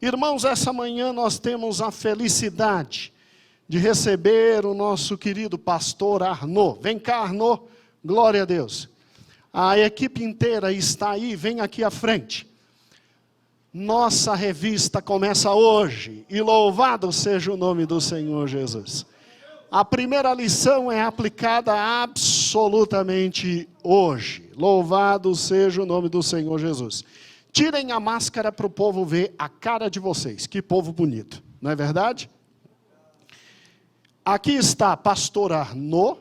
Irmãos, essa manhã nós temos a felicidade de receber o nosso querido pastor Arnaud. Vem cá, Arnaud, glória a Deus. A equipe inteira está aí, vem aqui à frente. Nossa revista começa hoje, e louvado seja o nome do Senhor Jesus. A primeira lição é aplicada absolutamente hoje. Louvado seja o nome do Senhor Jesus. Tirem a máscara para o povo ver a cara de vocês. Que povo bonito, não é verdade? Aqui está pastor Arnaud.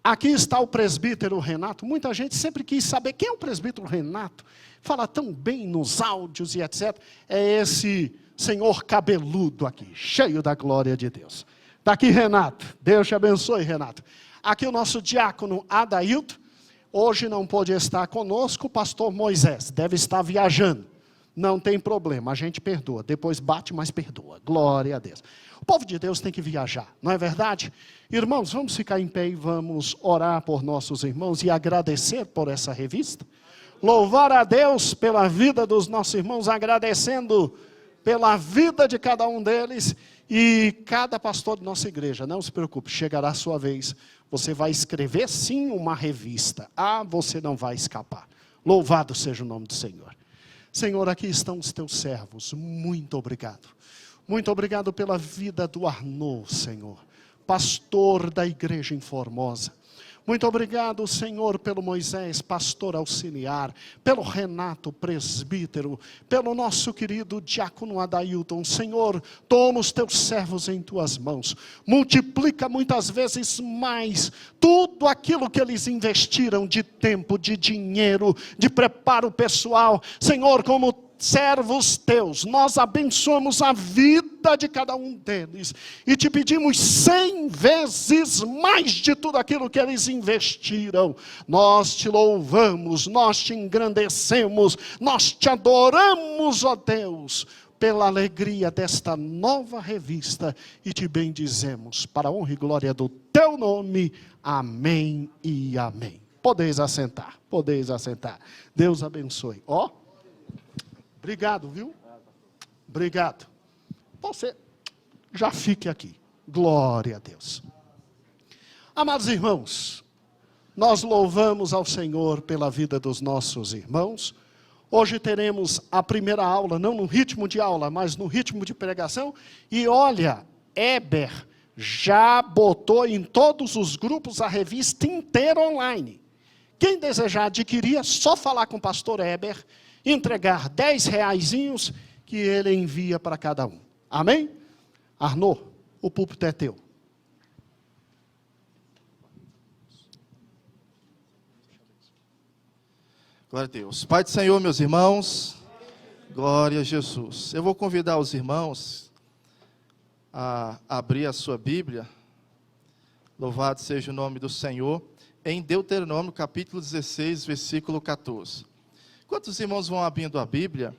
Aqui está o presbítero Renato. Muita gente sempre quis saber quem é o presbítero Renato. Fala tão bem nos áudios e etc. É esse senhor cabeludo aqui, cheio da glória de Deus. Está aqui Renato. Deus te abençoe, Renato. Aqui o nosso diácono Adailton. Hoje não pôde estar conosco o pastor Moisés, deve estar viajando. Não tem problema, a gente perdoa. Depois bate, mas perdoa. Glória a Deus. O povo de Deus tem que viajar, não é verdade? Irmãos, vamos ficar em pé e vamos orar por nossos irmãos e agradecer por essa revista. Louvar a Deus pela vida dos nossos irmãos, agradecendo pela vida de cada um deles. E cada pastor de nossa igreja, não se preocupe, chegará a sua vez. Você vai escrever sim uma revista. Você não vai escapar. Louvado seja o nome do Senhor. Senhor, aqui estão os teus servos. Muito obrigado. Muito obrigado pela vida do Arnaud, Senhor. Pastor da igreja em Formosa. Muito obrigado, Senhor, pelo Moisés, pastor auxiliar, pelo Renato, presbítero, pelo nosso querido diácono Adailton. Senhor, toma os teus servos em tuas mãos, multiplica muitas vezes mais tudo aquilo que eles investiram de tempo, de dinheiro, de preparo pessoal. Senhor, como servos teus, nós abençoamos a vida de cada um deles e te pedimos 100 vezes mais de tudo aquilo que eles investiram. Nós te louvamos, nós te engrandecemos, nós te adoramos, ó Deus, pela alegria desta nova revista e te bendizemos para a honra e glória do teu nome. Amém e amém. Podeis assentar, podeis assentar. Deus abençoe. Obrigado, viu? Obrigado. Você já fique aqui. Glória a Deus. Amados irmãos, nós louvamos ao Senhor pela vida dos nossos irmãos. Hoje teremos a primeira aula, não no ritmo de aula, mas no ritmo de pregação. E olha, Eber já botou em todos os grupos a revista inteira online. Quem desejar adquirir, é só falar com o pastor Eber, entregar 10 reaisinhos que ele envia para cada um. Amém? Arnaud, o púlpito é teu. Glória a Deus. Pai do Senhor, meus irmãos, glória a Jesus. Eu vou convidar os irmãos a abrir a sua Bíblia, louvado seja o nome do Senhor, em Deuteronômio capítulo 16, versículo 14. Enquanto os irmãos vão abrindo a Bíblia,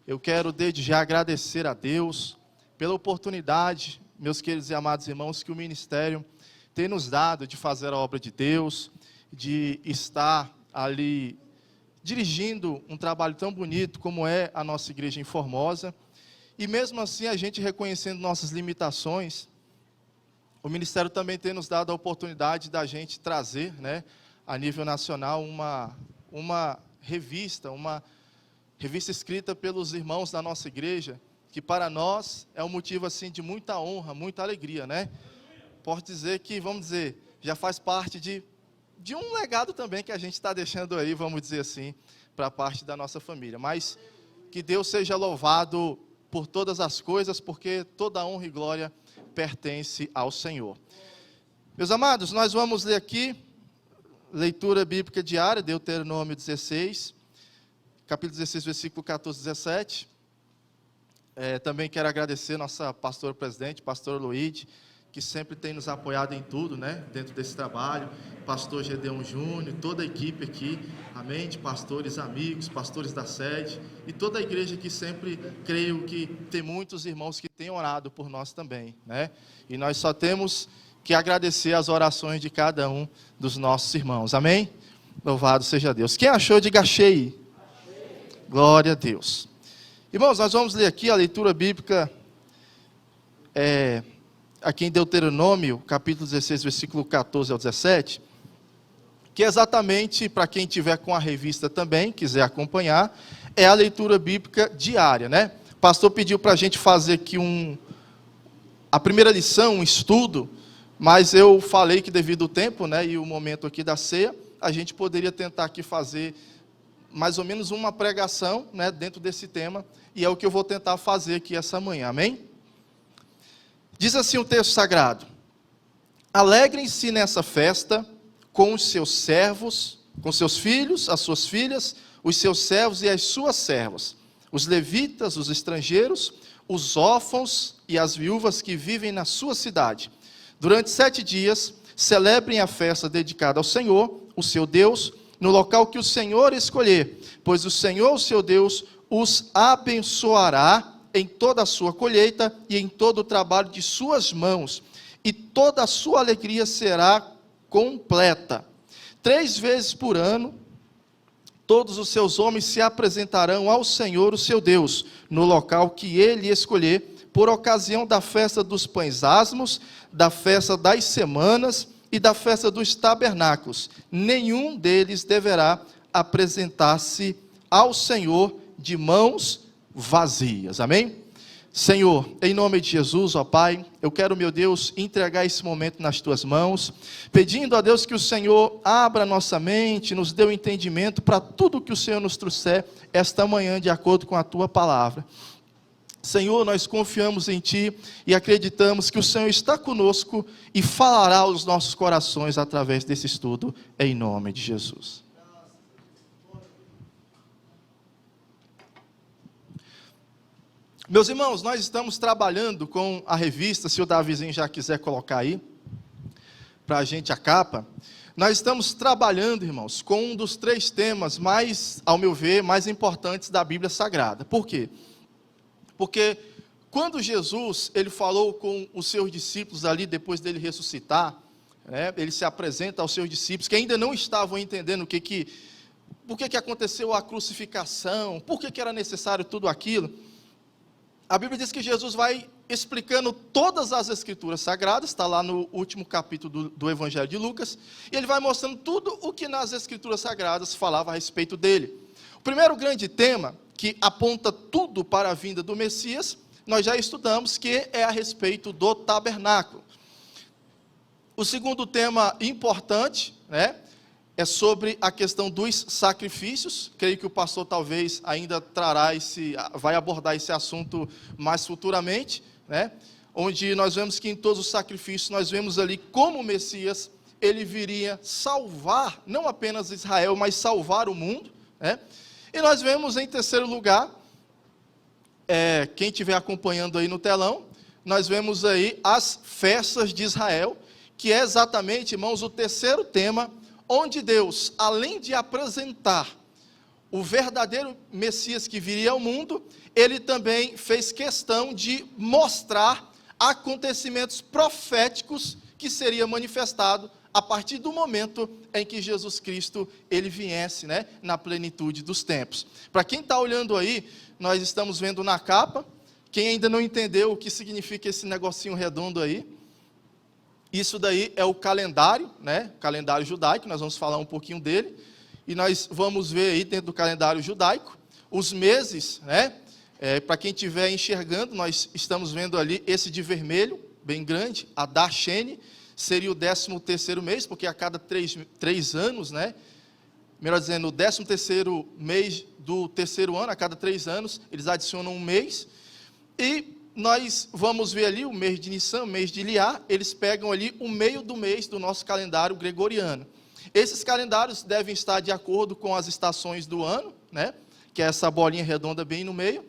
eu quero desde já agradecer a Deus pela oportunidade, meus queridos e amados irmãos, que o ministério tem nos dado de fazer a obra de Deus, de estar ali dirigindo um trabalho tão bonito como é a nossa igreja em Formosa. E mesmo assim, a gente reconhecendo nossas limitações, o ministério também tem nos dado a oportunidade da gente trazer, a nível nacional, uma revista escrita pelos irmãos da nossa igreja, que para nós é um motivo assim de muita honra, muita alegria, Posso dizer que, já faz parte de um legado também que a gente está deixando aí, vamos dizer assim, para a parte da nossa família. Mas que Deus seja louvado por todas as coisas, porque toda honra e glória pertence ao Senhor. Meus amados, nós vamos ler aqui, leitura bíblica diária, Deuteronômio 16, capítulo 16, versículo 14 e 17. Também quero agradecer nossa pastora presidente, pastor Luíde, que sempre tem nos apoiado em tudo, dentro desse trabalho. Pastor Gedeon Júnior, toda a equipe aqui, amém, de pastores amigos, pastores da sede, e toda a igreja que sempre, creio que tem muitos irmãos que têm orado por nós também, E nós só temos que agradecer as orações de cada um dos nossos irmãos, amém? Louvado seja Deus. Quem achou, diga achei. Glória a Deus. Irmãos, nós vamos ler aqui a leitura bíblica, aqui em Deuteronômio, capítulo 16, versículo 14 ao 17, que é exatamente, para quem tiver com a revista também, quiser acompanhar, é a leitura bíblica diária, né? O pastor pediu para a gente fazer aqui a primeira lição, um estudo, mas eu falei que devido ao tempo, né, e o momento aqui da ceia, a gente poderia tentar aqui fazer mais ou menos uma pregação, né, dentro desse tema, e é o que eu vou tentar fazer aqui essa manhã, amém? Diz assim o texto sagrado: alegrem-se nessa festa com os seus servos, com seus filhos, as suas filhas, os seus servos e as suas servas, os levitas, os estrangeiros, os órfãos e as viúvas que vivem na sua cidade. Durante 7 dias, celebrem a festa dedicada ao Senhor, o seu Deus, no local que o Senhor escolher, pois o Senhor, o seu Deus, os abençoará em toda a sua colheita e em todo o trabalho de suas mãos, e toda a sua alegria será completa. 3 vezes por ano, todos os seus homens se apresentarão ao Senhor, o seu Deus, no local que ele escolher, por ocasião da festa dos pães asmos, da festa das semanas e da festa dos tabernáculos. Nenhum deles deverá apresentar-se ao Senhor de mãos vazias. Amém? Senhor, em nome de Jesus, ó Pai, eu quero, meu Deus, entregar esse momento nas Tuas mãos, pedindo a Deus que o Senhor abra nossa mente, nos dê o entendimento para tudo que o Senhor nos trouxer esta manhã, de acordo com a Tua palavra. Senhor, nós confiamos em Ti e acreditamos que o Senhor está conosco e falará aos nossos corações através desse estudo, em nome de Jesus. Meus irmãos, nós estamos trabalhando com a revista, se o Davizinho já quiser colocar aí, para a gente a capa. Nós estamos trabalhando, irmãos, com um dos 3 temas mais, ao meu ver, mais importantes da Bíblia Sagrada. Por quê? Porque quando Jesus, ele falou com os seus discípulos ali, depois dele ressuscitar, né, ele se apresenta aos seus discípulos, que ainda não estavam entendendo por que aconteceu a crucificação, por que era necessário tudo aquilo. A Bíblia diz que Jesus vai explicando todas as Escrituras Sagradas, está lá no último capítulo do Evangelho de Lucas, e ele vai mostrando tudo o que nas Escrituras Sagradas falava a respeito dele. O primeiro grande tema, que aponta tudo para a vinda do Messias, nós já estudamos, que é a respeito do tabernáculo. O segundo tema importante, né, é sobre a questão dos sacrifícios. Creio que o pastor talvez ainda vai abordar esse assunto mais futuramente, né, onde nós vemos que em todos os sacrifícios, nós vemos ali como o Messias, ele viria salvar, não apenas Israel, mas salvar o mundo, né. E nós vemos em terceiro lugar, quem estiver acompanhando aí no telão, nós vemos aí as festas de Israel, que é exatamente, irmãos, o terceiro tema, onde Deus, além de apresentar o verdadeiro Messias que viria ao mundo, ele também fez questão de mostrar acontecimentos proféticos que seria manifestado a partir do momento em que Jesus Cristo, ele viesse, né, na plenitude dos tempos. Para quem está olhando aí, nós estamos vendo na capa, quem ainda não entendeu o que significa esse negocinho redondo aí, isso daí é o calendário, né, calendário judaico, nós vamos falar um pouquinho dele, e nós vamos ver aí dentro do calendário judaico, os meses, né, para quem estiver enxergando, nós estamos vendo ali esse de vermelho, bem grande, Adar Sheni, seria o 13º mês, porque a cada 3 anos, né, melhor dizendo, o 13º mês do terceiro ano, a cada 3 anos, eles adicionam um mês, e nós vamos ver ali o mês de Nissan, o mês de Iliá, eles pegam ali o meio do mês do nosso calendário gregoriano. Esses calendários devem estar de acordo com as estações do ano, né, que é essa bolinha redonda bem no meio,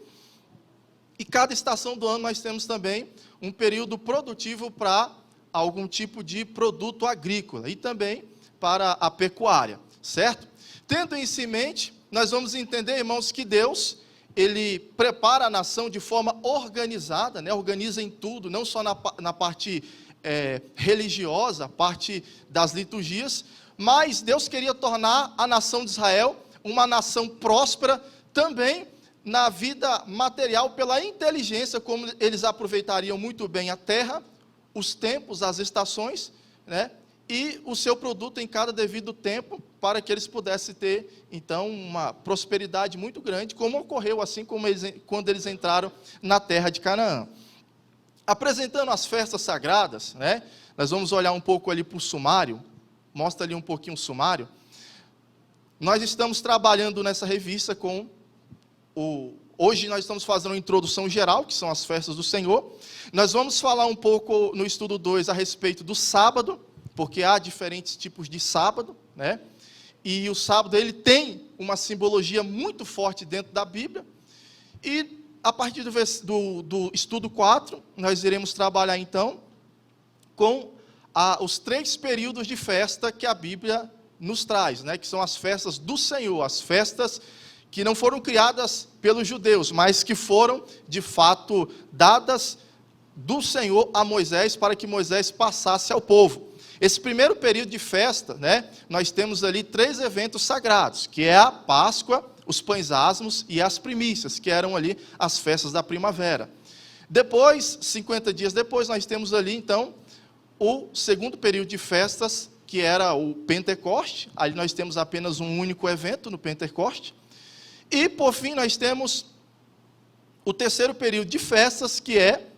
e cada estação do ano nós temos também um período produtivo para algum tipo de produto agrícola, e também para a pecuária, certo? Tendo isso em mente, nós vamos entender, irmãos, que Deus, ele prepara a nação de forma organizada, né? Organiza em tudo, não só na parte religiosa, a parte das liturgias, mas Deus queria tornar a nação de Israel uma nação próspera também na vida material pela inteligência, como eles aproveitariam muito bem a terra, os tempos, as estações, né? E o seu produto em cada devido tempo, para que eles pudessem ter, então, uma prosperidade muito grande, como ocorreu assim quando eles entraram na terra de Canaã. Apresentando as festas sagradas, né? Nós vamos olhar um pouco ali para o sumário, mostra ali um pouquinho o sumário. Nós estamos trabalhando nessa revista com hoje nós estamos fazendo uma introdução geral, que são as festas do Senhor. Nós vamos falar um pouco no estudo 2 a respeito do sábado, porque há diferentes tipos de sábado, né? E o sábado ele tem uma simbologia muito forte dentro da Bíblia. E a partir do estudo 4, nós iremos trabalhar então com os 3 períodos de festa que a Bíblia nos traz, né? Que são as festas do Senhor, as festas que não foram criadas pelos judeus, mas que foram, de fato, dadas do Senhor a Moisés, para que Moisés passasse ao povo. Esse primeiro período de festa, né, nós temos ali 3 eventos sagrados, que é a Páscoa, os pães asmos e as primícias, que eram ali as festas da primavera. Depois, 50 dias depois, nós temos ali, então, o segundo período de festas, que era o Pentecoste. Ali nós temos apenas um único evento no Pentecoste. E, por fim, nós temos o terceiro período de festas, que é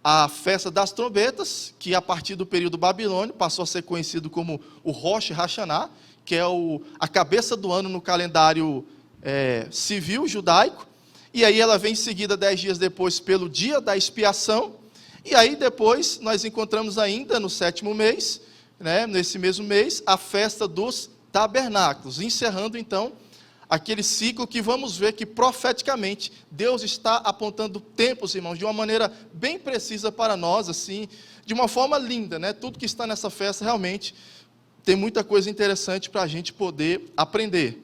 a festa das trombetas, que a partir do período babilônio passou a ser conhecido como o Rosh Hashanah, que é a cabeça do ano no calendário civil judaico. E aí ela vem em seguida 10 dias depois pelo dia da expiação. E aí depois nós encontramos ainda no 7º mês, né, nesse mesmo mês, a festa dos tabernáculos, encerrando então aquele ciclo que vamos ver que profeticamente Deus está apontando tempos, irmãos, de uma maneira bem precisa para nós, assim, de uma forma linda, né? Tudo que está nessa festa realmente tem muita coisa interessante para a gente poder aprender.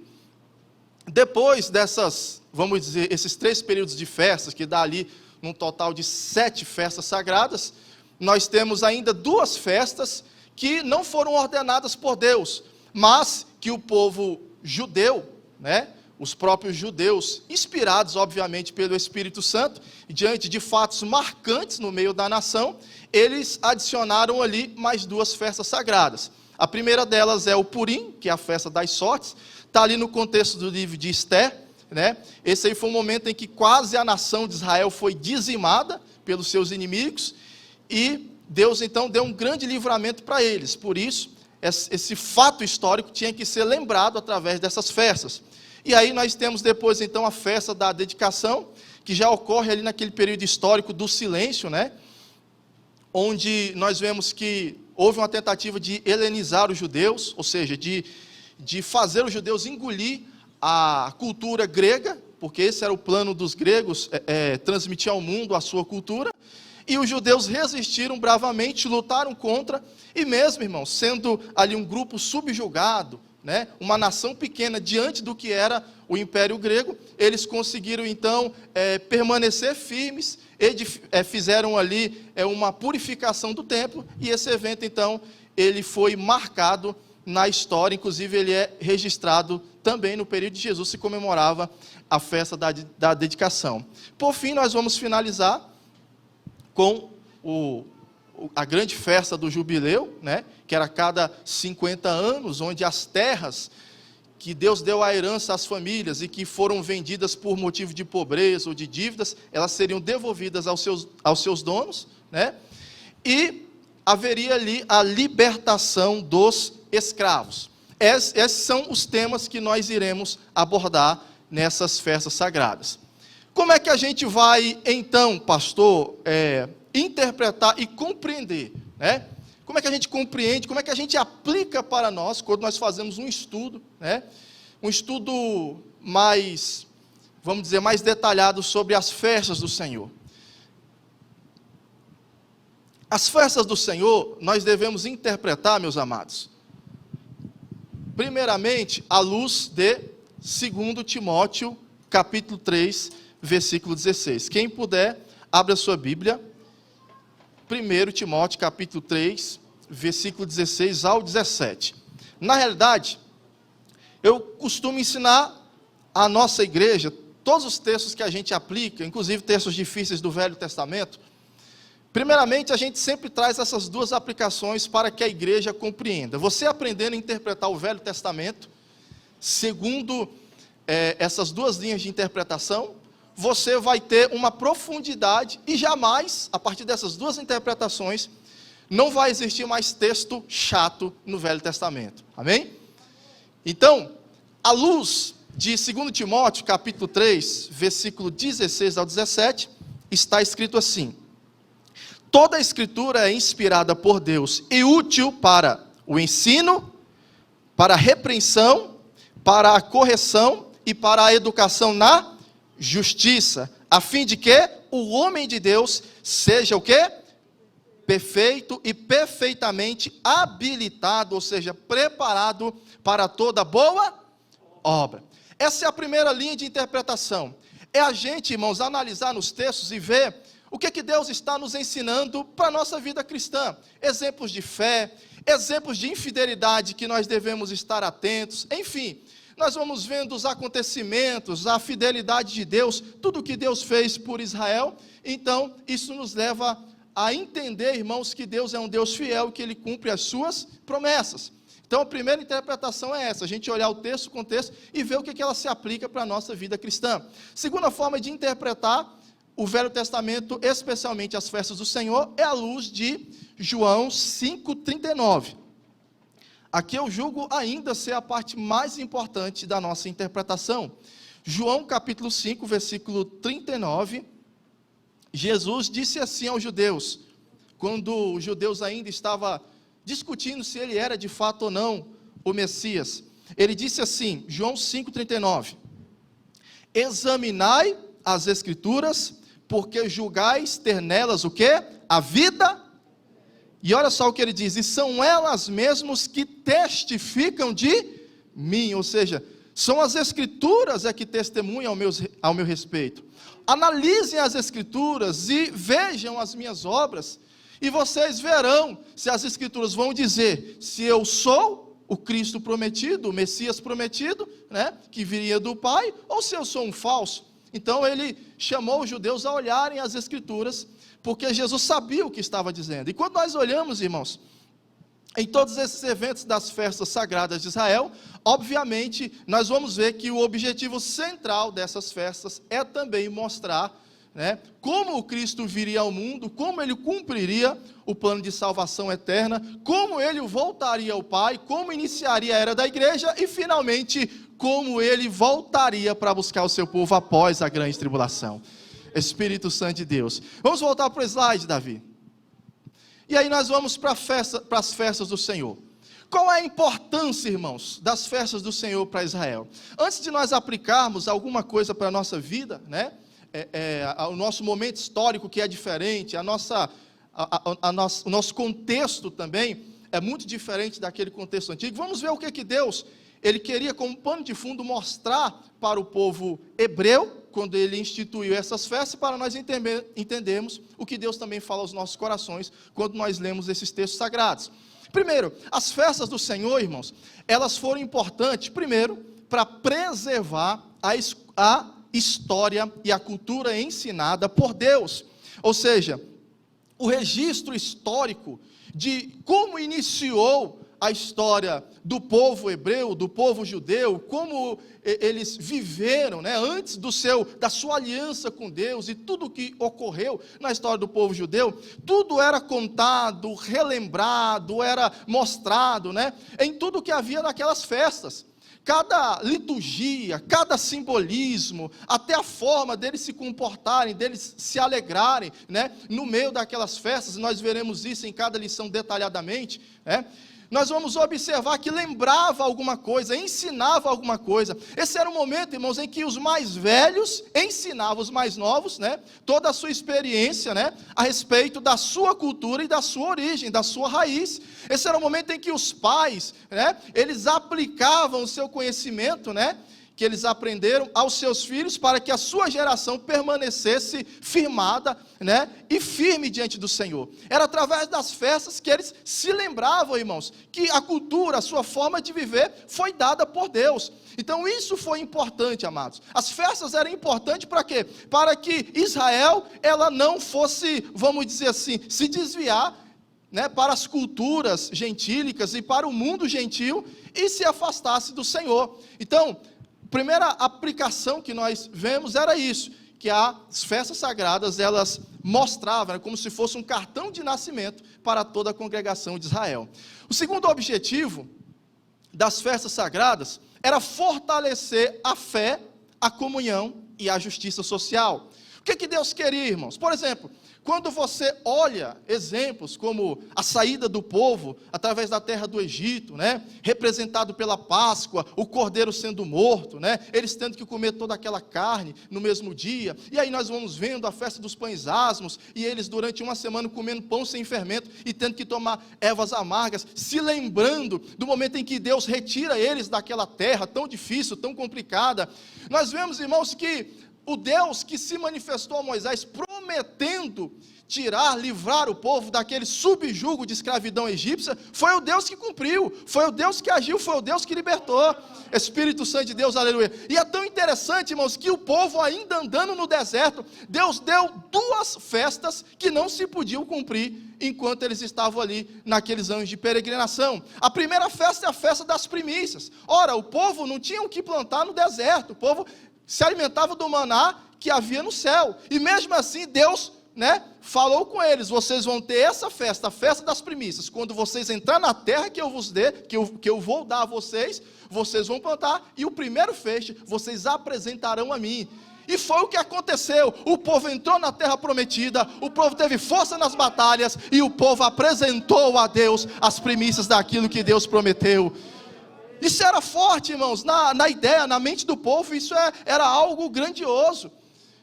Depois dessas, vamos dizer, esses 3 períodos de festas, que dá ali um total de 7 festas sagradas, nós temos ainda 2 festas que não foram ordenadas por Deus, mas que o povo judeu, né, os próprios judeus, inspirados obviamente pelo Espírito Santo, diante de fatos marcantes no meio da nação, eles adicionaram ali mais 2 festas sagradas. A primeira delas é o Purim, que é a festa das sortes, está ali no contexto do livro de Esther, né? Esse aí foi um momento em que quase a nação de Israel foi dizimada pelos seus inimigos, e Deus então deu um grande livramento para eles. Por isso, esse fato histórico tinha que ser lembrado através dessas festas. E aí nós temos depois então a festa da dedicação, que já ocorre ali naquele período histórico do silêncio, né? Onde nós vemos que houve uma tentativa de helenizar os judeus, ou seja, de fazer os judeus engolir a cultura grega, porque esse era o plano dos gregos, transmitir ao mundo a sua cultura. E os judeus resistiram bravamente, lutaram contra, e mesmo, irmãos, sendo ali um grupo subjugado, né, uma nação pequena diante do que era o Império Grego, eles conseguiram então permanecer firmes, fizeram ali uma purificação do templo, e esse evento então, ele foi marcado na história, inclusive ele é registrado também no período de Jesus, se comemorava a festa da dedicação. Por fim, nós vamos finalizar com a grande festa do jubileu, né, que era a cada 50 anos, onde as terras que Deus deu a herança às famílias e que foram vendidas por motivo de pobreza ou de dívidas, elas seriam devolvidas aos seus donos, né, e haveria ali a libertação dos escravos. Esses são os temas que nós iremos abordar nessas festas sagradas. Como é que a gente vai, então, pastor, interpretar e compreender, né? Como é que a gente compreende, como é que a gente aplica para nós, quando nós fazemos um estudo, né? Um estudo mais, vamos dizer, mais detalhado sobre as festas do Senhor. As festas do Senhor, nós devemos interpretar, meus amados, primeiramente, à luz de 2 Timóteo, capítulo 3, versículo 16. Quem puder, abra a sua Bíblia. 1 Timóteo, capítulo 3, versículo 16 ao 17. Na realidade, eu costumo ensinar a nossa igreja todos os textos que a gente aplica, inclusive textos difíceis do Velho Testamento, primeiramente a gente sempre traz essas duas aplicações para que a igreja compreenda. Você aprendendo a interpretar o Velho Testamento, segundo essas duas linhas de interpretação, você vai ter uma profundidade e jamais, a partir dessas duas interpretações, não vai existir mais texto chato no Velho Testamento. Amém? Então, à luz de 2 Timóteo, capítulo 3, versículo 16 ao 17, está escrito assim: toda a escritura é inspirada por Deus e útil para o ensino, para a repreensão, para a correção e para a educação na justiça, a fim de que o homem de Deus seja o quê? Perfeito e perfeitamente habilitado, ou seja, preparado para toda boa obra. Essa é a primeira linha de interpretação. É a gente, irmãos, analisar nos textos e ver o que Deus está nos ensinando para a nossa vida cristã. Exemplos de fé, exemplos de infidelidade que nós devemos estar atentos, enfim. Nós vamos vendo os acontecimentos, a fidelidade de Deus, tudo o que Deus fez por Israel. Então, isso nos leva a entender, irmãos, que Deus é um Deus fiel, que Ele cumpre as suas promessas. Então, a primeira interpretação é essa, a gente olhar o texto, o contexto, e ver o que ela se aplica para a nossa vida cristã. Segunda forma de interpretar o Velho Testamento, especialmente as festas do Senhor, é à luz de João 5,39. Aqui eu julgo ainda ser a parte mais importante da nossa interpretação. João capítulo 5, versículo 39, Jesus disse assim aos judeus, quando os judeus ainda estavam discutindo se ele era de fato ou não o Messias. Ele disse assim, João 5,39, examinai as Escrituras, porque julgais ter nelas o quê? A vida. E olha só o que ele diz, e são elas mesmas que testificam de mim, ou seja, são as Escrituras que testemunham ao meu respeito. Analisem as Escrituras e vejam as minhas obras, e vocês verão se as Escrituras vão dizer se eu sou o Cristo prometido, o Messias prometido, né, que viria do Pai, ou se eu sou um falso. Então ele chamou os judeus a olharem as Escrituras, porque Jesus sabia o que estava dizendo. E quando nós olhamos, irmãos, em todos esses eventos das festas sagradas de Israel, obviamente, nós vamos ver que o objetivo central dessas festas é também mostrar, né, como o Cristo viria ao mundo, como ele cumpriria o plano de salvação eterna, como ele voltaria ao Pai, como iniciaria a era da igreja e, finalmente, como ele voltaria para buscar o seu povo após a grande tribulação. Espírito Santo de Deus. Vamos voltar para o slide, Davi. E aí nós vamos para as festas do Senhor. Qual é a importância, irmãos, das festas do Senhor para Israel? Antes de nós aplicarmos alguma coisa para a nossa vida, né? O nosso momento histórico que é diferente, o nosso contexto também é muito diferente daquele contexto antigo. Vamos ver o que Deus ele queria, como pano de fundo, mostrar para o povo hebreu, quando ele instituiu essas festas, para nós entendermos o que Deus também fala aos nossos corações, quando nós lemos esses textos sagrados. Primeiro, as festas do Senhor, irmãos, elas foram importantes, primeiro, para preservar a história e a cultura ensinada por Deus. Ou seja, o registro histórico de como iniciou a história do povo hebreu, do povo judeu, como eles viveram, né, antes da sua aliança com Deus e tudo o que ocorreu na história do povo judeu, tudo era contado, relembrado, era mostrado, né, em tudo que havia naquelas festas. Cada liturgia, cada simbolismo, até a forma deles se comportarem, deles se alegrarem, né, no meio daquelas festas, nós veremos isso em cada lição detalhadamente, né. Nós vamos observar que lembrava alguma coisa, ensinava alguma coisa. Esse era o momento, irmãos, em que os mais velhos ensinavam os mais novos, né, toda a sua experiência, né, a respeito da sua cultura e da sua origem, da sua raiz. Esse era o momento em que os pais, né, eles aplicavam o seu conhecimento, né, que eles aprenderam aos seus filhos para que a sua geração permanecesse firmada, né, e firme diante do Senhor. Era através das festas que eles se lembravam, irmãos, que a cultura, a sua forma de viver foi dada por Deus. Então isso foi importante, amados. As festas eram importantes para quê? Para que Israel, ela não fosse, vamos dizer assim, se desviar, né, para as culturas gentílicas e para o mundo gentil e se afastasse do Senhor. Então, a primeira aplicação que nós vemos era isso, que as festas sagradas, elas mostravam, como se fosse um cartão de nascimento para toda a congregação de Israel. O segundo objetivo das festas sagradas era fortalecer a fé, a comunhão e a justiça social. O que Deus queria, irmãos? Por exemplo, quando você olha exemplos como a saída do povo através da terra do Egito, né, representado pela Páscoa, o cordeiro sendo morto, né, eles tendo que comer toda aquela carne no mesmo dia, e aí nós vamos vendo a festa dos pães asmos, e eles durante uma semana comendo pão sem fermento, e tendo que tomar ervas amargas, se lembrando do momento em que Deus retira eles daquela terra tão difícil, tão complicada. Nós vemos, irmãos, que o Deus que se manifestou a Moisés, prometendo tirar, livrar o povo daquele subjugo de escravidão egípcia, foi o Deus que cumpriu, foi o Deus que agiu, foi o Deus que libertou. Espírito Santo de Deus, aleluia. E é tão interessante, irmãos, que o povo ainda andando no deserto, Deus deu 2 festas que não se podiam cumprir enquanto eles estavam ali naqueles anos de peregrinação. A primeira festa é a festa das primícias. Ora, o povo não tinha o que plantar no deserto, o povo se alimentava do maná que havia no céu, e mesmo assim Deus, né, falou com eles: vocês vão ter essa festa, a festa das primícias, quando vocês entrar na terra que eu vos dê, que eu vou dar a vocês, vocês vão plantar, e o primeiro feixe vocês apresentarão a mim. E foi o que aconteceu. O povo entrou na terra prometida, o povo teve força nas batalhas, e o povo apresentou a Deus as primícias daquilo que Deus prometeu. Isso era forte, irmãos, na ideia, na mente do povo, isso era algo grandioso.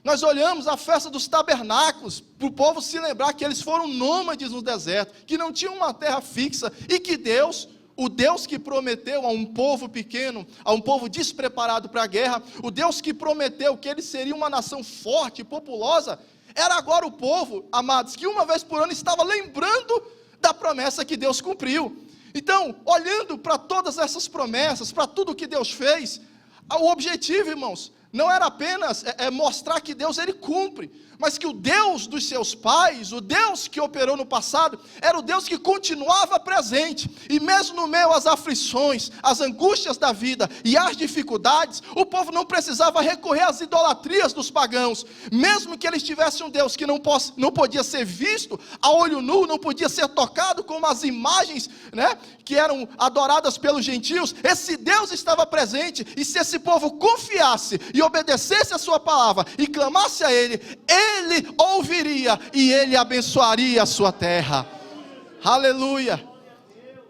Nós olhamos a festa dos tabernáculos, para o povo se lembrar que eles foram nômades no deserto, que não tinham uma terra fixa, e que Deus, o Deus que prometeu a um povo pequeno, a um povo despreparado para a guerra, o Deus que prometeu que ele seria uma nação forte e populosa, era agora o povo, amados, que uma vez por ano estava lembrando da promessa que Deus cumpriu. Então, olhando para todas essas promessas, para tudo que Deus fez, o objetivo, irmãos, não era apenas mostrar que Deus, ele cumpre, mas que o Deus dos seus pais, o Deus que operou no passado, era o Deus que continuava presente, e mesmo no meio às aflições, às angústias da vida e às dificuldades, o povo não precisava recorrer às idolatrias dos pagãos, mesmo que eles tivessem um Deus que não podia ser visto a olho nu, não podia ser tocado como as imagens, né, que eram adoradas pelos gentios. Esse Deus estava presente, e se esse povo confiasse e obedecesse a sua palavra e clamasse a Ele ouviria e Ele abençoaria a sua terra. Aleluia.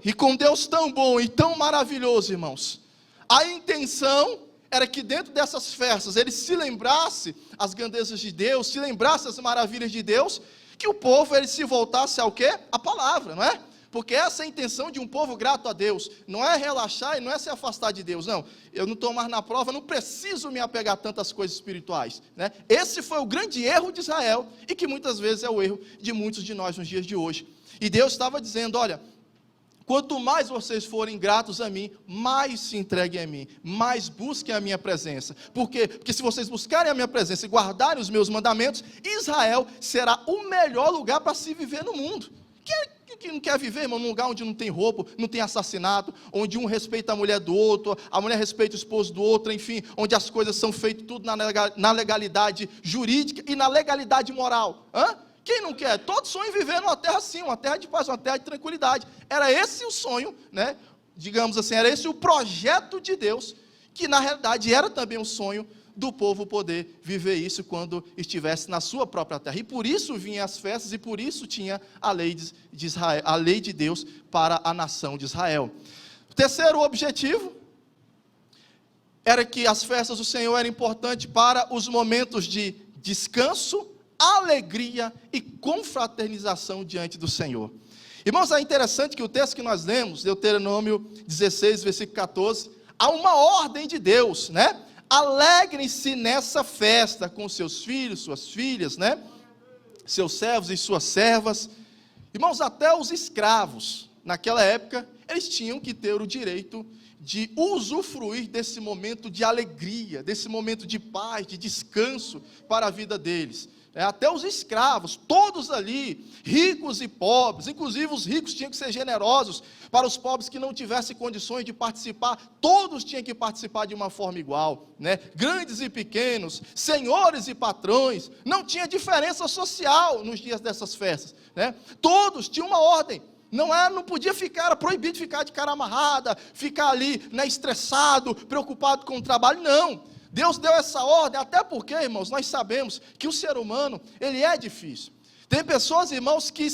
E com Deus tão bom e tão maravilhoso, irmãos, a intenção era que dentro dessas festas ele se lembrasse as grandezas de Deus, se lembrasse as maravilhas de Deus, que o povo ele se voltasse ao quê? A palavra, não é? Porque essa é a intenção de um povo grato a Deus, não é relaxar e não é se afastar de Deus, não. Eu não estou mais na prova, não preciso me apegar a tantas coisas espirituais, né? Esse foi o grande erro de Israel, e que muitas vezes é o erro de muitos de nós nos dias de hoje. E Deus estava dizendo: olha, quanto mais vocês forem gratos a mim, mais se entreguem a mim, mais busquem a minha presença. Por quê? Porque se vocês buscarem a minha presença e guardarem os meus mandamentos, Israel será o melhor lugar para se viver no mundo. Quem não quer viver, irmão, num lugar onde não tem roubo, não tem assassinato, onde um respeita a mulher do outro, a mulher respeita o esposo do outro, enfim, onde as coisas são feitas tudo na legalidade jurídica e na legalidade moral. Quem não quer? Todos sonham em viver numa terra assim, uma terra de paz, uma terra de tranquilidade. Era esse o sonho, né? Digamos assim, era esse o projeto de Deus, que na realidade era também um sonho do povo poder viver isso quando estivesse na sua própria terra. E por isso vinham as festas, e por isso tinha a lei de Israel, a lei de Deus para a nação de Israel. O terceiro objetivo era que as festas do Senhor eram importantes para os momentos de descanso, alegria e confraternização diante do Senhor. Irmãos, é interessante que o texto que nós lemos, Deuteronômio 16, versículo 14, há uma ordem de Deus, né? alegrem-se nessa festa com seus filhos, suas filhas, né? Seus servos e suas servas. Irmãos, até os escravos, naquela época, eles tinham que ter o direito de usufruir desse momento de alegria, desse momento de paz, de descanso para a vida deles. Até os escravos, todos ali, ricos e pobres, inclusive os ricos tinham que ser generosos para os pobres que não tivessem condições de participar, todos tinham que participar de uma forma igual, né? Grandes e pequenos, senhores e patrões, não tinha diferença social nos dias dessas festas, né? Todos tinham uma ordem. Não podia ficar, era proibido ficar de cara amarrada, ficar ali, né, estressado, preocupado com o trabalho, não. Deus deu essa ordem, até porque, irmãos, nós sabemos que o ser humano, ele é difícil. Tem pessoas, irmãos, que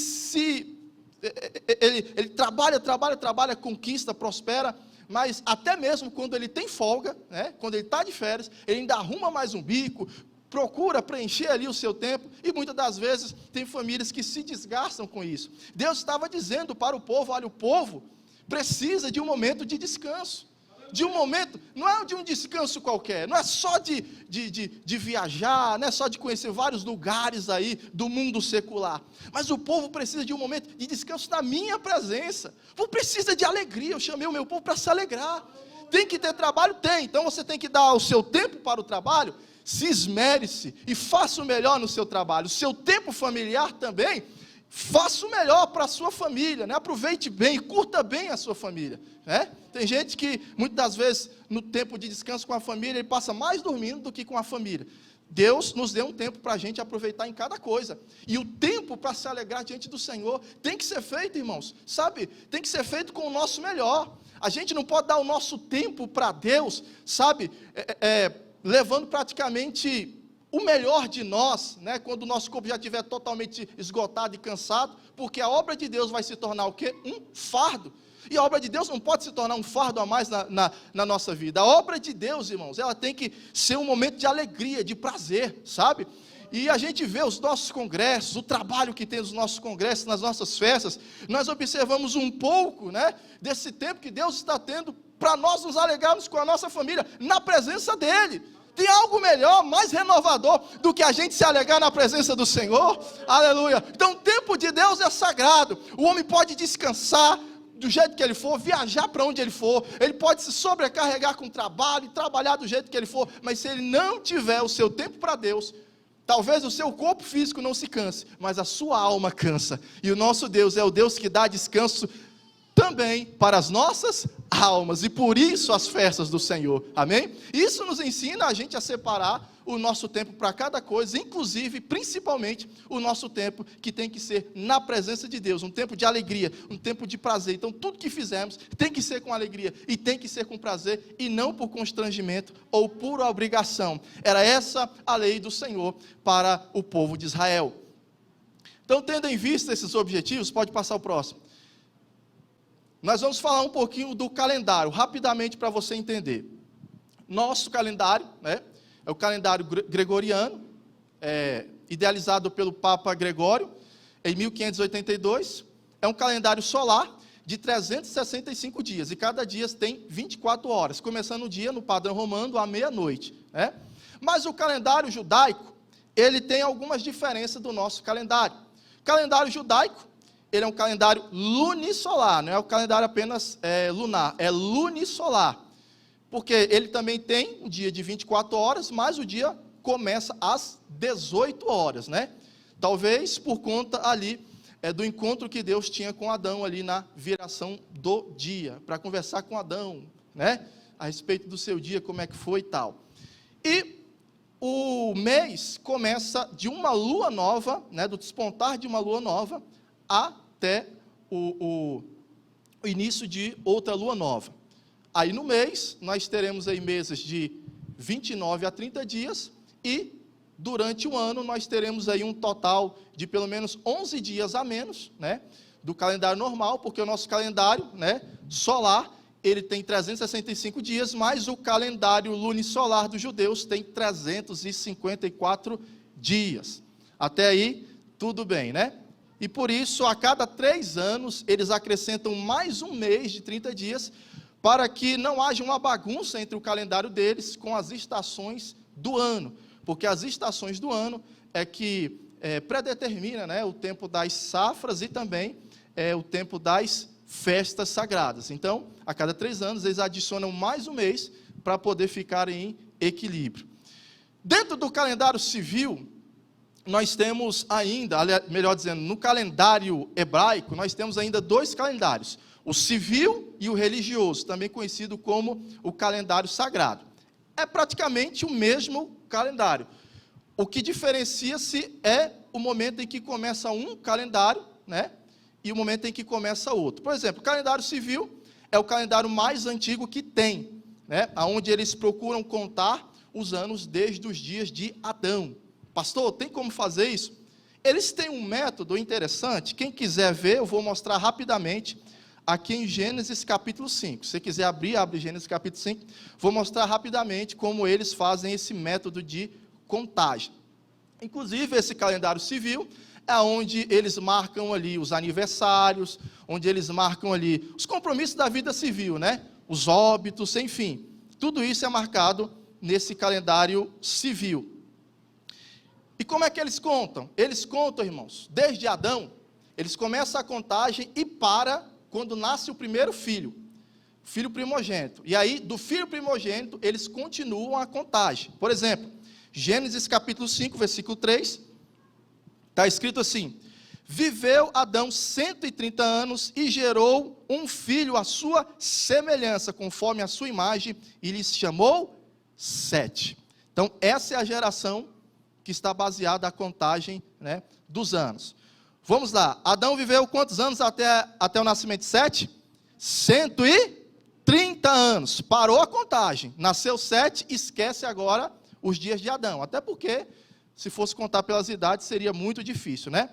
ele trabalha, conquista, prospera, mas até mesmo quando ele tem folga, né, quando ele está de férias, ele ainda arruma mais um bico, procura preencher ali o seu tempo, e muitas das vezes tem famílias que se desgastam com isso. Deus estava dizendo para o povo, olha, o povo precisa de um momento de descanso, de um momento, não é de um descanso qualquer, não é só de viajar, não é só de conhecer vários lugares aí do mundo secular, mas o povo precisa de um momento de descanso na minha presença. O povo precisa de alegria. Eu chamei o meu povo para se alegrar. Tem que ter trabalho? Tem. Então você tem que dar o seu tempo para o trabalho. Se esmere-se e faça o melhor no seu trabalho. O seu tempo familiar também, faça o melhor para a sua família, né? Aproveite bem, curta bem a sua família, né? Tem gente que, muitas das vezes, no tempo de descanso com a família, ele passa mais dormindo do que com a família. Deus nos deu um tempo para a gente aproveitar em cada coisa, e o tempo para se alegrar diante do Senhor tem que ser feito, irmãos, sabe? Tem que ser feito com o nosso melhor. A gente não pode dar o nosso tempo para Deus, sabe? Levando praticamente o melhor de nós, né, quando o nosso corpo já estiver totalmente esgotado e cansado, porque a obra de Deus vai se tornar o quê? Um fardo. E a obra de Deus não pode se tornar um fardo a mais na nossa vida. A obra de Deus, irmãos, ela tem que ser um momento de alegria, de prazer, sabe? E a gente vê os nossos congressos, o trabalho que tem nos nossos congressos, nas nossas festas, nós observamos um pouco, né, desse tempo que Deus está tendo para nós nos alegrarmos com a nossa família, na presença dEle. Tem algo melhor, mais renovador do que a gente se alegrar na presença do Senhor? Aleluia! Então o tempo de Deus é sagrado. O homem pode descansar do jeito que ele for, viajar para onde ele for, ele pode se sobrecarregar com trabalho e trabalhar do jeito que ele for, mas se ele não tiver o seu tempo para Deus, talvez o seu corpo físico não se canse, mas a sua alma cansa. E o nosso Deus é o Deus que dá descanso também para as nossas almas, e por isso as festas do Senhor, amém? Isso nos ensina a gente a separar o nosso tempo para cada coisa, inclusive, principalmente, o nosso tempo que tem que ser na presença de Deus, um tempo de alegria, um tempo de prazer. Então tudo que fizermos tem que ser com alegria, e tem que ser com prazer, e não por constrangimento ou por obrigação. Era essa a lei do Senhor para o povo de Israel. Então, tendo em vista esses objetivos, pode passar o próximo. Nós vamos falar um pouquinho do calendário, rapidamente para você entender. Nosso calendário, né, é o calendário gregoriano, idealizado pelo Papa Gregório, em 1582. É um calendário solar de 365 dias, e cada dia tem 24 horas, começando o dia no padrão romano à meia-noite, né? Mas o calendário judaico, ele tem algumas diferenças do nosso calendário. O calendário judaico, ele é um calendário lunisolar, não é o calendário apenas lunar, é lunisolar, porque ele também tem um dia de 24 horas, mas o dia começa às 18 horas, né? Talvez por conta ali do encontro que Deus tinha com Adão ali na viração do dia, para conversar com Adão, né? A respeito do seu dia, como é que foi e tal. E o mês começa de uma lua nova, né? Do despontar de uma lua nova, até o início de outra lua nova. Aí no mês, nós teremos aí meses de 29 a 30 dias, e durante o ano nós teremos aí um total de pelo menos 11 dias a menos, né, do calendário normal, porque o nosso calendário, né, solar, ele tem 365 dias, mas o calendário lunisolar dos judeus tem 354 dias. Até aí, tudo bem, né? E por isso, a cada 3 anos, eles acrescentam mais um mês de 30 dias, para que não haja uma bagunça entre o calendário deles com as estações do ano, porque as estações do ano é que predetermina, né, o tempo das safras e também o tempo das festas sagradas. Então, a cada 3 anos, eles adicionam mais um mês para poder ficar em equilíbrio. Dentro do calendário civil, nós temos ainda, melhor dizendo, no calendário hebraico, nós temos ainda 2 calendários, o civil e o religioso, também conhecido como o calendário sagrado. É praticamente o mesmo calendário. O que diferencia-se é o momento em que começa um calendário, né, e o momento em que começa outro. Por exemplo, o calendário civil é o calendário mais antigo que tem, né, onde eles procuram contar os anos desde os dias de Adão. Pastor, tem como fazer isso? Eles têm um método interessante. Quem quiser ver, eu vou mostrar rapidamente aqui em Gênesis capítulo 5. Se você quiser abrir, abre Gênesis capítulo 5. Vou mostrar rapidamente como eles fazem esse método de contagem. Inclusive, esse calendário civil é onde eles marcam ali os aniversários, onde eles marcam ali os compromissos da vida civil, né? Os óbitos, enfim. Tudo isso é marcado nesse calendário civil. E como é que eles contam? Eles contam, irmãos, desde Adão, eles começam a contagem e para quando nasce o primeiro filho, filho primogênito. E aí, do filho primogênito, eles continuam a contagem. Por exemplo, Gênesis capítulo 5, versículo 3, está escrito assim: viveu Adão 130 anos e gerou um filho à sua semelhança, conforme a sua imagem, e lhe chamou Sete. Então, essa é a geração que está baseada a contagem, né, dos anos. Vamos lá, Adão viveu quantos anos até o nascimento de Sete? 130 anos, parou a contagem, nasceu Sete, esquece agora os dias de Adão, até porque, se fosse contar pelas idades, seria muito difícil, né?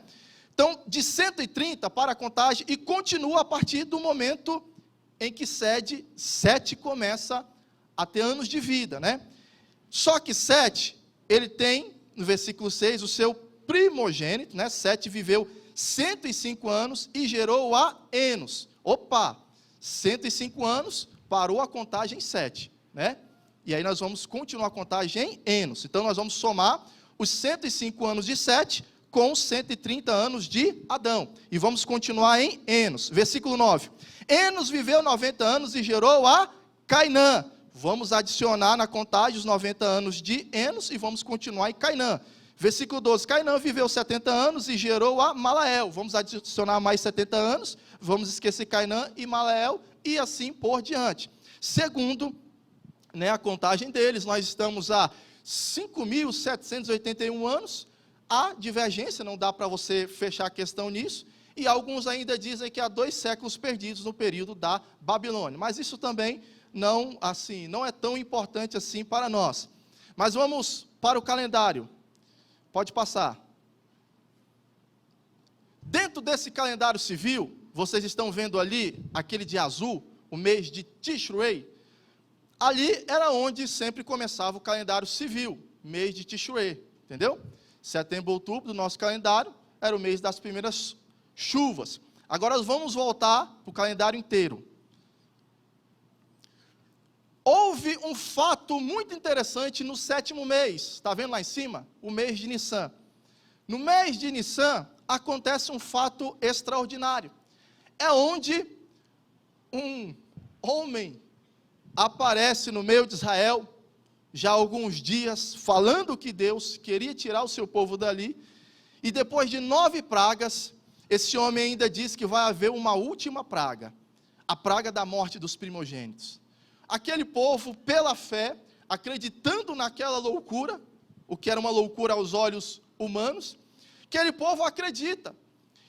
Então, de 130 para a contagem, e continua a partir do momento em que Sete começa a ter anos de vida, né? Só que Sete, ele tem, no versículo 6, o seu primogênito, né? Sete viveu 105 anos e gerou a Enos. Opa, 105 anos, parou a contagem em 7, né? E aí nós vamos continuar a contagem em Enos. Então nós vamos somar os 105 anos de Sete com os 130 anos de Adão. E vamos continuar em Enos. Versículo 9. Enos viveu 90 anos e gerou a Cainã. Vamos adicionar na contagem os 90 anos de Enos e vamos continuar em Cainã. Versículo 12. Cainã viveu 70 anos e gerou a Malael. Vamos adicionar mais 70 anos. Vamos esquecer Cainã e Malael e assim por diante. Segundo, né, a contagem deles, nós estamos a 5.781 anos. Há divergência, não dá para você fechar a questão nisso. E alguns ainda dizem que há 2 séculos perdidos no período da Babilônia. Mas isso também não é tão importante assim para nós. Mas vamos para o calendário. Pode passar. Dentro desse calendário civil, vocês estão vendo ali, aquele de azul, o mês de Tishrei. Ali era onde sempre começava o calendário civil, mês de Tishrei, entendeu? Setembro, outubro, do nosso calendário, era o mês das primeiras chuvas. Agora vamos voltar para o calendário inteiro. Houve um fato muito interessante no 7º mês, está vendo lá em cima? O mês de Nissan. No mês de Nissan, acontece um fato extraordinário. É onde um homem aparece no meio de Israel, já há alguns dias, falando que Deus queria tirar o seu povo dali, e depois de 9 pragas, esse homem ainda diz que vai haver uma última praga, a praga da morte dos primogênitos. Aquele povo, pela fé, acreditando naquela loucura, o que era uma loucura aos olhos humanos, aquele povo acredita,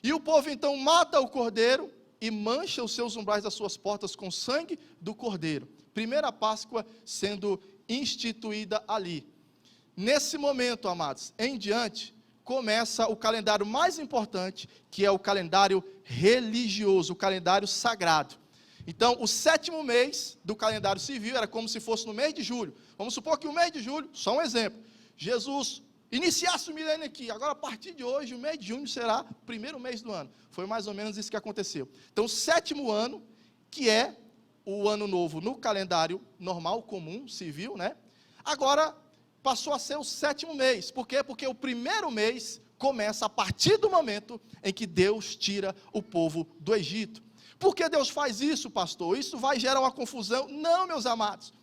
e o povo então mata o cordeiro, e mancha os seus umbrais das suas portas com sangue do cordeiro. Primeira Páscoa sendo instituída ali. Nesse momento, amados, em diante, começa o calendário mais importante, que é o calendário religioso, o calendário sagrado. Então, o 7º mês do calendário civil era como se fosse no mês de julho. Vamos supor que o mês de julho, só um exemplo, Jesus iniciasse o milênio aqui, agora a partir de hoje, o mês de junho será o primeiro mês do ano. Foi mais ou menos isso que aconteceu. Então, o 7º ano, que é o ano novo no calendário normal, comum, civil, né? Agora passou a ser o 7º mês. Por quê? Porque o primeiro mês começa a partir do momento em que Deus tira o povo do Egito. Por que Deus faz isso, pastor? Isso vai gerar uma confusão? Não, meus amados.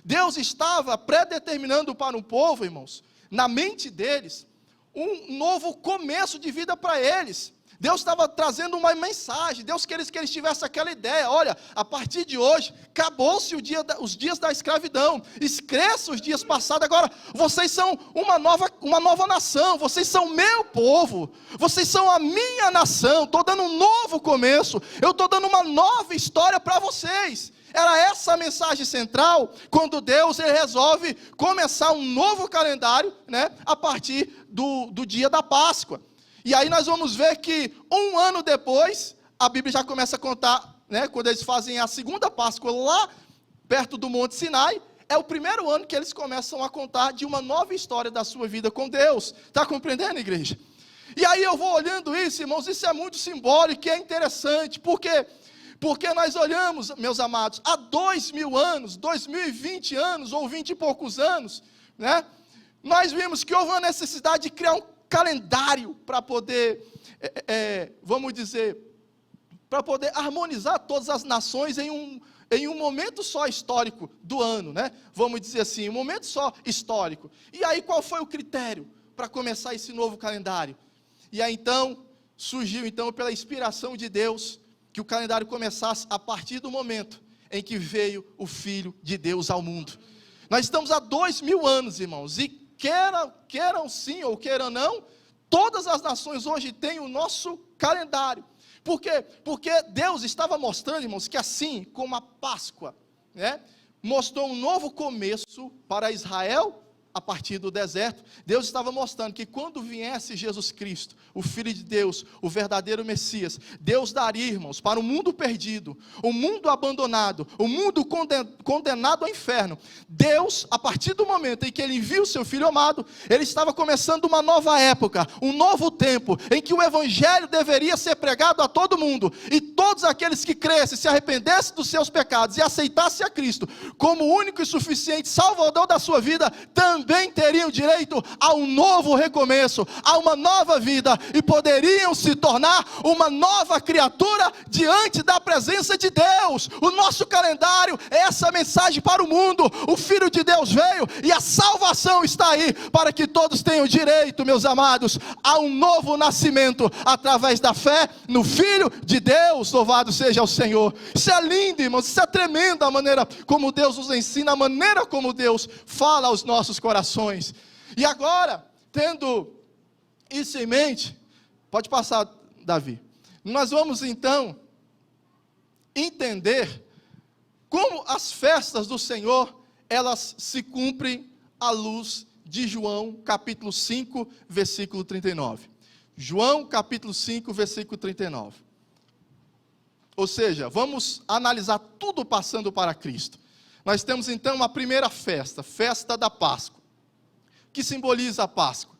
Deus estava predeterminando para o povo, irmãos, na mente deles, um novo começo de vida para eles. Deus estava trazendo uma mensagem. Deus queria que eles tivessem aquela ideia: olha, a partir de hoje, acabou-se os dias da escravidão, esqueça os dias passados, agora vocês são uma nova nação, vocês são meu povo, vocês são a minha nação, estou dando um novo começo, eu estou dando uma nova história para vocês. Era essa a mensagem central, quando Deus resolve começar um novo calendário, né, a partir do dia da Páscoa. E aí nós vamos ver que um ano depois, a Bíblia já começa a contar, né, quando eles fazem a segunda Páscoa lá perto do Monte Sinai, é o primeiro ano que eles começam a contar de uma nova história da sua vida com Deus. Está compreendendo, igreja? E aí eu vou olhando isso, irmãos, isso é muito simbólico e é interessante, porque nós olhamos, meus amados, há 2000 anos, 2020 anos, ou 20 e poucos anos, né, nós vimos que houve uma necessidade de criar um calendário para poder, vamos dizer, para poder harmonizar todas as nações em um momento só histórico do ano, né? Vamos dizer assim, um momento só histórico. E aí qual foi o critério para começar esse novo calendário? E aí então, surgiu então pela inspiração de Deus, que o calendário começasse a partir do momento em que veio o Filho de Deus ao mundo. Nós estamos há 2000 anos, irmãos, e queiram sim ou queiram não, todas as nações hoje têm o nosso calendário. Por quê? Porque Deus estava mostrando, irmãos, que assim como a Páscoa, né, mostrou um novo começo para Israel a partir do deserto, Deus estava mostrando que quando viesse Jesus Cristo, o Filho de Deus, o verdadeiro Messias, Deus daria, irmãos, para o mundo perdido, o mundo abandonado, o mundo condenado ao inferno. Deus, a partir do momento em que Ele envia o seu Filho amado, Ele estava começando uma nova época, um novo tempo, em que o Evangelho deveria ser pregado a todo mundo, e todos aqueles que crescem, se arrependessem dos seus pecados e aceitassem a Cristo como o único e suficiente Salvador da sua vida, também teriam direito a um novo recomeço, a uma nova vida, e poderiam se tornar uma nova criatura diante da presença de Deus. O nosso calendário é essa mensagem para o mundo. O Filho de Deus veio e a salvação está aí, para que todos tenham direito, meus amados, a um novo nascimento, através da fé no Filho de Deus. Louvado seja o Senhor. Isso é lindo, irmãos, isso é tremendo, a maneira como Deus nos ensina, a maneira como Deus fala aos nossos corações. E agora, tendo isso em mente, pode passar, Davi, nós vamos então entender como as festas do Senhor, elas se cumprem à luz de João capítulo 5, versículo 39. João capítulo 5, versículo 39. Ou seja, vamos analisar tudo passando para Cristo. Nós temos então a primeira festa, festa da Páscoa. O que simboliza a Páscoa?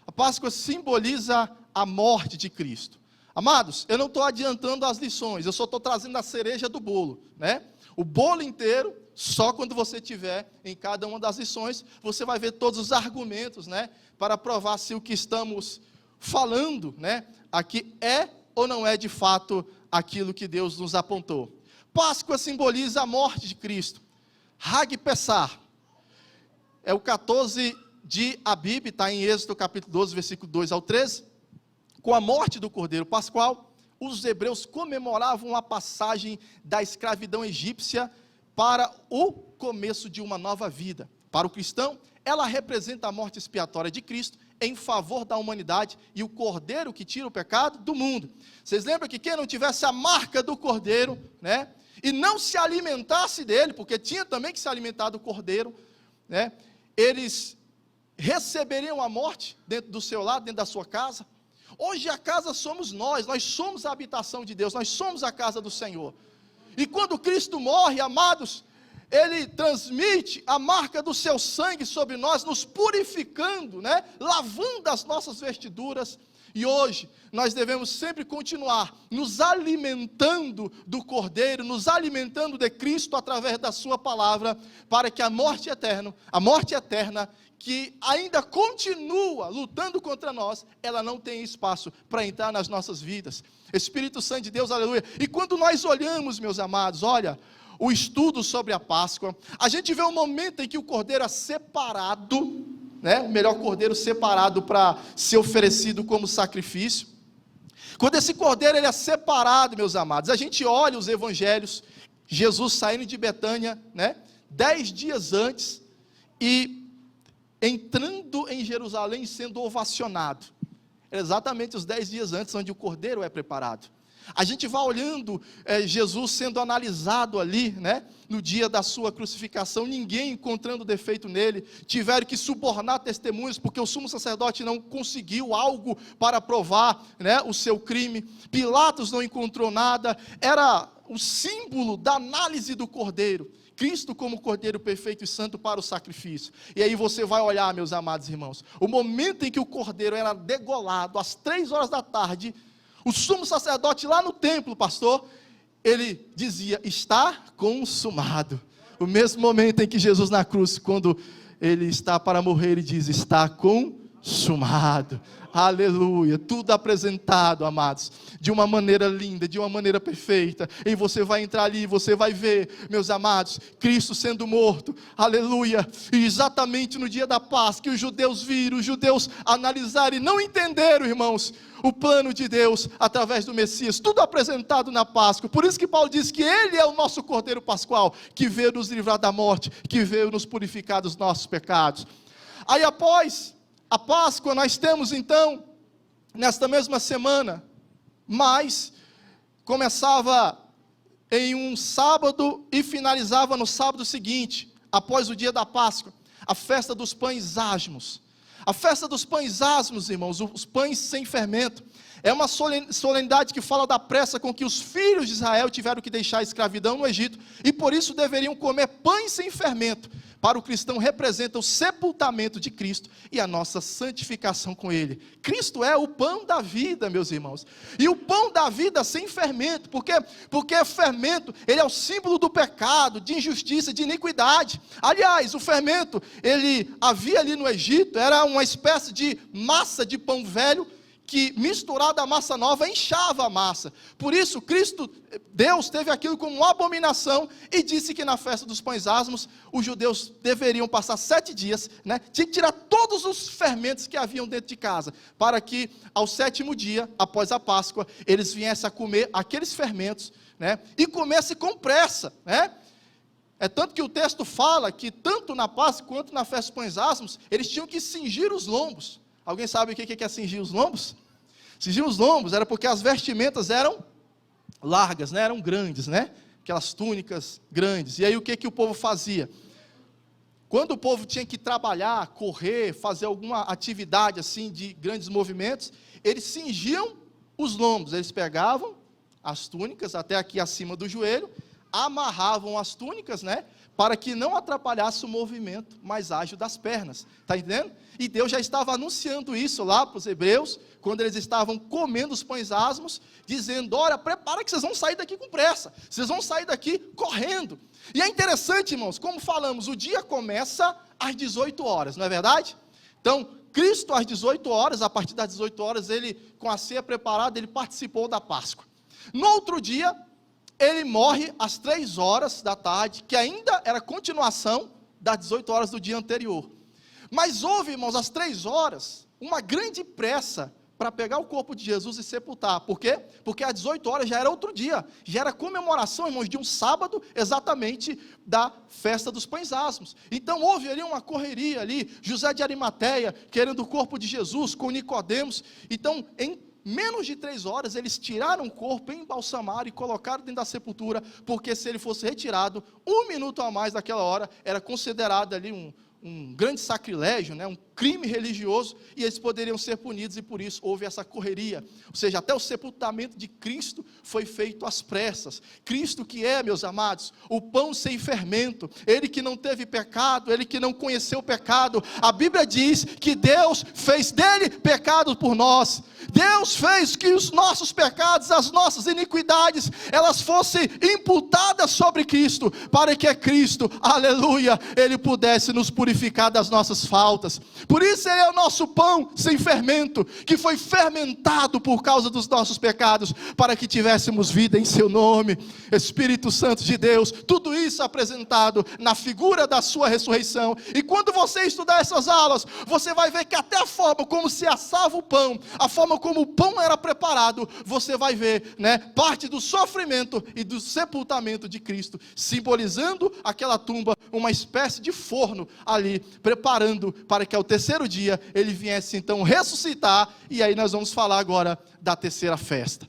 A Páscoa simboliza a morte de Cristo. Amados, eu não estou adiantando as lições, eu só estou trazendo a cereja do bolo, né? O bolo inteiro, só quando você tiver em cada uma das lições, você vai ver todos os argumentos, né? Para provar se o que estamos falando, né, aqui é ou não é de fato aquilo que Deus nos apontou. Páscoa simboliza a morte de Cristo. Hag Pessar é o 14 de Abib, está em Êxodo capítulo 12, versículo 2 ao 13. Com a morte do Cordeiro Pascual, os hebreus comemoravam a passagem da escravidão egípcia para o começo de uma nova vida. Para o cristão, ela representa a morte expiatória de Cristo em favor da humanidade e o Cordeiro que tira o pecado do mundo. Vocês lembram que quem não tivesse a marca do Cordeiro, né, e não se alimentasse dele, porque tinha também que se alimentar do Cordeiro, né, eles receberiam a morte dentro do seu lar, dentro da sua casa. Hoje a casa somos nós somos a habitação de Deus, nós somos a casa do Senhor. E quando Cristo morre, amados, Ele transmite a marca do seu sangue sobre nós, nos purificando, né? Lavando as nossas vestiduras, E hoje, nós devemos sempre continuar nos alimentando do Cordeiro, nos alimentando de Cristo através da sua palavra, para que a morte eterna, que ainda continua lutando contra nós, ela não tenha espaço para entrar nas nossas vidas. Espírito Santo de Deus, aleluia. E quando nós olhamos, meus amados, olha, o estudo sobre a Páscoa, a gente vê um momento em que o Cordeiro é separado, né? O melhor cordeiro separado para ser oferecido como sacrifício. Quando esse cordeiro ele é separado, meus amados, a gente olha os evangelhos, Jesus saindo de Betânia, né? 10 dias antes, e entrando em Jerusalém, sendo ovacionado. É exatamente os 10 dias antes, onde o cordeiro é preparado. A gente vai olhando Jesus sendo analisado ali, né? No dia da sua crucificação, ninguém encontrando defeito nele, tiveram que subornar testemunhos, porque o sumo sacerdote não conseguiu algo para provar, né, o seu crime. Pilatos não encontrou nada, era o símbolo da análise do cordeiro. Cristo como cordeiro perfeito e santo para o sacrifício. E aí você vai olhar, meus amados irmãos, o momento em que o cordeiro era degolado, às 3 horas da tarde, o sumo sacerdote lá no templo, pastor, ele dizia, está consumado. O mesmo momento em que Jesus na cruz, quando ele está para morrer, ele diz, está consumado. Aleluia, tudo apresentado, amados, de uma maneira linda, de uma maneira perfeita, e você vai entrar ali, você vai ver, meus amados, Cristo sendo morto, aleluia, e exatamente no dia da Páscoa, que os judeus viram, os judeus analisaram e não entenderam, irmãos, o plano de Deus, através do Messias, tudo apresentado na Páscoa. Por isso que Paulo diz que Ele é o nosso Cordeiro Pascual, que veio nos livrar da morte, que veio nos purificar dos nossos pecados. Aí após a Páscoa, nós temos então, nesta mesma semana, mas começava em um sábado e finalizava no sábado seguinte, após o dia da Páscoa, a festa dos pães asmos. A festa dos pães asmos, irmãos, os pães sem fermento, é uma solenidade que fala da pressa com que os filhos de Israel tiveram que deixar a escravidão no Egito, e por isso deveriam comer pães sem fermento. Para o cristão representa o sepultamento de Cristo e a nossa santificação com Ele. Cristo é o pão da vida, meus irmãos. E o pão da vida sem fermento. Por quê? Porque fermento, ele é o símbolo do pecado, de injustiça, de iniquidade. Aliás, o fermento, ele havia ali no Egito, era uma espécie de massa de pão velho, que misturada à massa nova, inchava a massa. Por isso, Deus teve aquilo como uma abominação, e disse que na festa dos pães asmos, os judeus deveriam passar 7 dias, né? Tinha que tirar todos os fermentos que haviam dentro de casa, para que ao 7º dia, após a Páscoa, eles viessem a comer aqueles fermentos, né? E comessem com pressa, né? É tanto que o texto fala que tanto na Páscoa quanto na festa dos pães asmos, eles tinham que cingir os lombos. Alguém sabe o que é cingir os lombos? Cingir os lombos era porque as vestimentas eram largas, né? Eram grandes, né? Aquelas túnicas grandes. E aí o que o povo fazia? Quando o povo tinha que trabalhar, correr, fazer alguma atividade assim de grandes movimentos, eles cingiam os lombos. Eles pegavam as túnicas até aqui acima do joelho, amarravam as túnicas, né? Para que não atrapalhasse o movimento mais ágil das pernas, está entendendo? E Deus já estava anunciando isso lá para os hebreus, quando eles estavam comendo os pães asmos, dizendo, olha, prepara que vocês vão sair daqui com pressa, vocês vão sair daqui correndo. E é interessante, irmãos, como falamos, o dia começa às 18 horas, não é verdade? Então, Cristo às 18 horas, a partir das 18 horas, ele, com a ceia preparada, ele participou da Páscoa. No outro dia, ele morre às 3 horas da tarde, que ainda era continuação das 18 horas do dia anterior. Mas houve, irmãos, às 3 horas, uma grande pressa para pegar o corpo de Jesus e sepultar. Por quê? Porque às 18 horas já era outro dia, já era comemoração, irmãos, de um sábado, exatamente da festa dos pães asmos. Então houve ali uma correria ali, José de Arimateia querendo o corpo de Jesus com Nicodemos. Então, em menos de 3 horas, eles tiraram o corpo, embalsamaram e colocaram dentro da sepultura, porque se ele fosse retirado 1 minuto a mais daquela hora, era considerado ali um grande sacrilégio, né, um crime religioso, e eles poderiam ser punidos, e por isso houve essa correria. Ou seja, até o sepultamento de Cristo foi feito às pressas. Cristo que é, meus amados, o pão sem fermento, ele que não teve pecado, ele que não conheceu o pecado. A Bíblia diz que Deus fez dele pecado por nós. Deus fez que os nossos pecados, as nossas iniquidades, elas fossem imputadas sobre Cristo, para que Cristo, aleluia, Ele pudesse nos purificar das nossas faltas. Por isso Ele é o nosso pão sem fermento, que foi fermentado por causa dos nossos pecados, para que tivéssemos vida em seu nome. Espírito Santo de Deus, tudo isso apresentado na figura da sua ressurreição. E quando você estudar essas aulas, você vai ver que até a forma como se assava o pão, a forma como o pão era preparado, você vai ver, né, parte do sofrimento e do sepultamento de Cristo, simbolizando aquela tumba, uma espécie de forno ali, preparando para que ao terceiro dia ele viesse então ressuscitar. E aí nós vamos falar agora da terceira festa.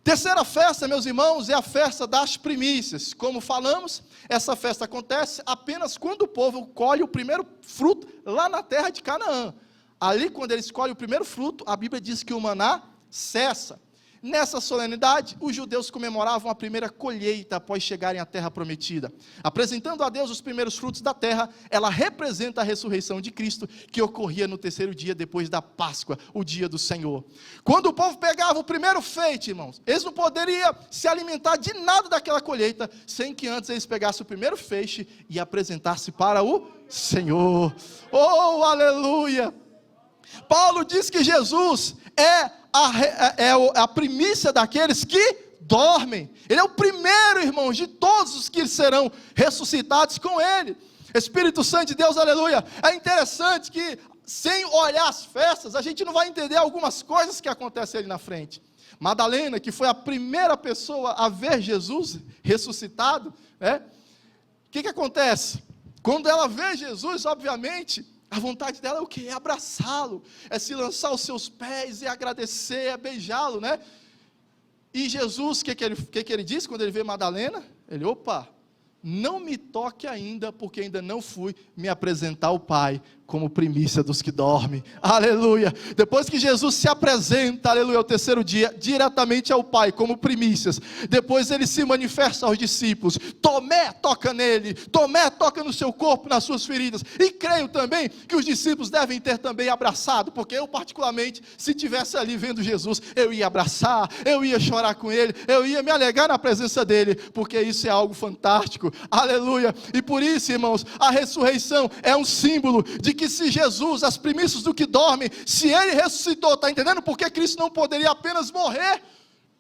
Terceira festa, meus irmãos, é a festa das primícias. Como falamos, essa festa acontece apenas quando o povo colhe o primeiro fruto lá na terra de Canaã. Ali, quando eles colhem o primeiro fruto, a Bíblia diz que o maná cessa. Nessa solenidade, os judeus comemoravam a primeira colheita após chegarem à terra prometida. Apresentando a Deus os primeiros frutos da terra, ela representa a ressurreição de Cristo, que ocorria no terceiro dia depois da Páscoa, o dia do Senhor. Quando o povo pegava o primeiro feito, irmãos, eles não poderiam se alimentar de nada daquela colheita, sem que antes eles pegassem o primeiro feixe e apresentassem para o Senhor. Oh, aleluia! Paulo diz que Jesus é a primícia daqueles que dormem. Ele é o primeiro, irmãos, de todos os que serão ressuscitados com Ele. Espírito Santo de Deus, aleluia. É interessante que, sem olhar as festas, a gente não vai entender algumas coisas que acontecem ali na frente. Madalena, que foi a primeira pessoa a ver Jesus ressuscitado, né? O que acontece? Quando ela vê Jesus, obviamente, a vontade dela é o quê? É abraçá-lo, é se lançar aos seus pés, é agradecer, é beijá-lo, né? E Jesus, o que ele diz quando ele vê Madalena? Ele, opa, não me toque ainda, porque ainda não fui me apresentar ao Pai como primícia dos que dormem. Aleluia. Depois que Jesus se apresenta, aleluia, ao terceiro dia, diretamente ao Pai, como primícias, depois ele se manifesta aos discípulos. Tomé toca nele, Tomé toca no seu corpo, nas suas feridas. E creio também que os discípulos devem ter também abraçado, porque eu particularmente, se tivesse ali vendo Jesus, eu ia abraçar, eu ia chorar com ele, eu ia me alegrar na presença dele, porque isso é algo fantástico. Aleluia. E por isso, irmãos, a ressurreição é um símbolo de que se Jesus, as primícias do que dorme, se ele ressuscitou, está entendendo por que Cristo não poderia apenas morrer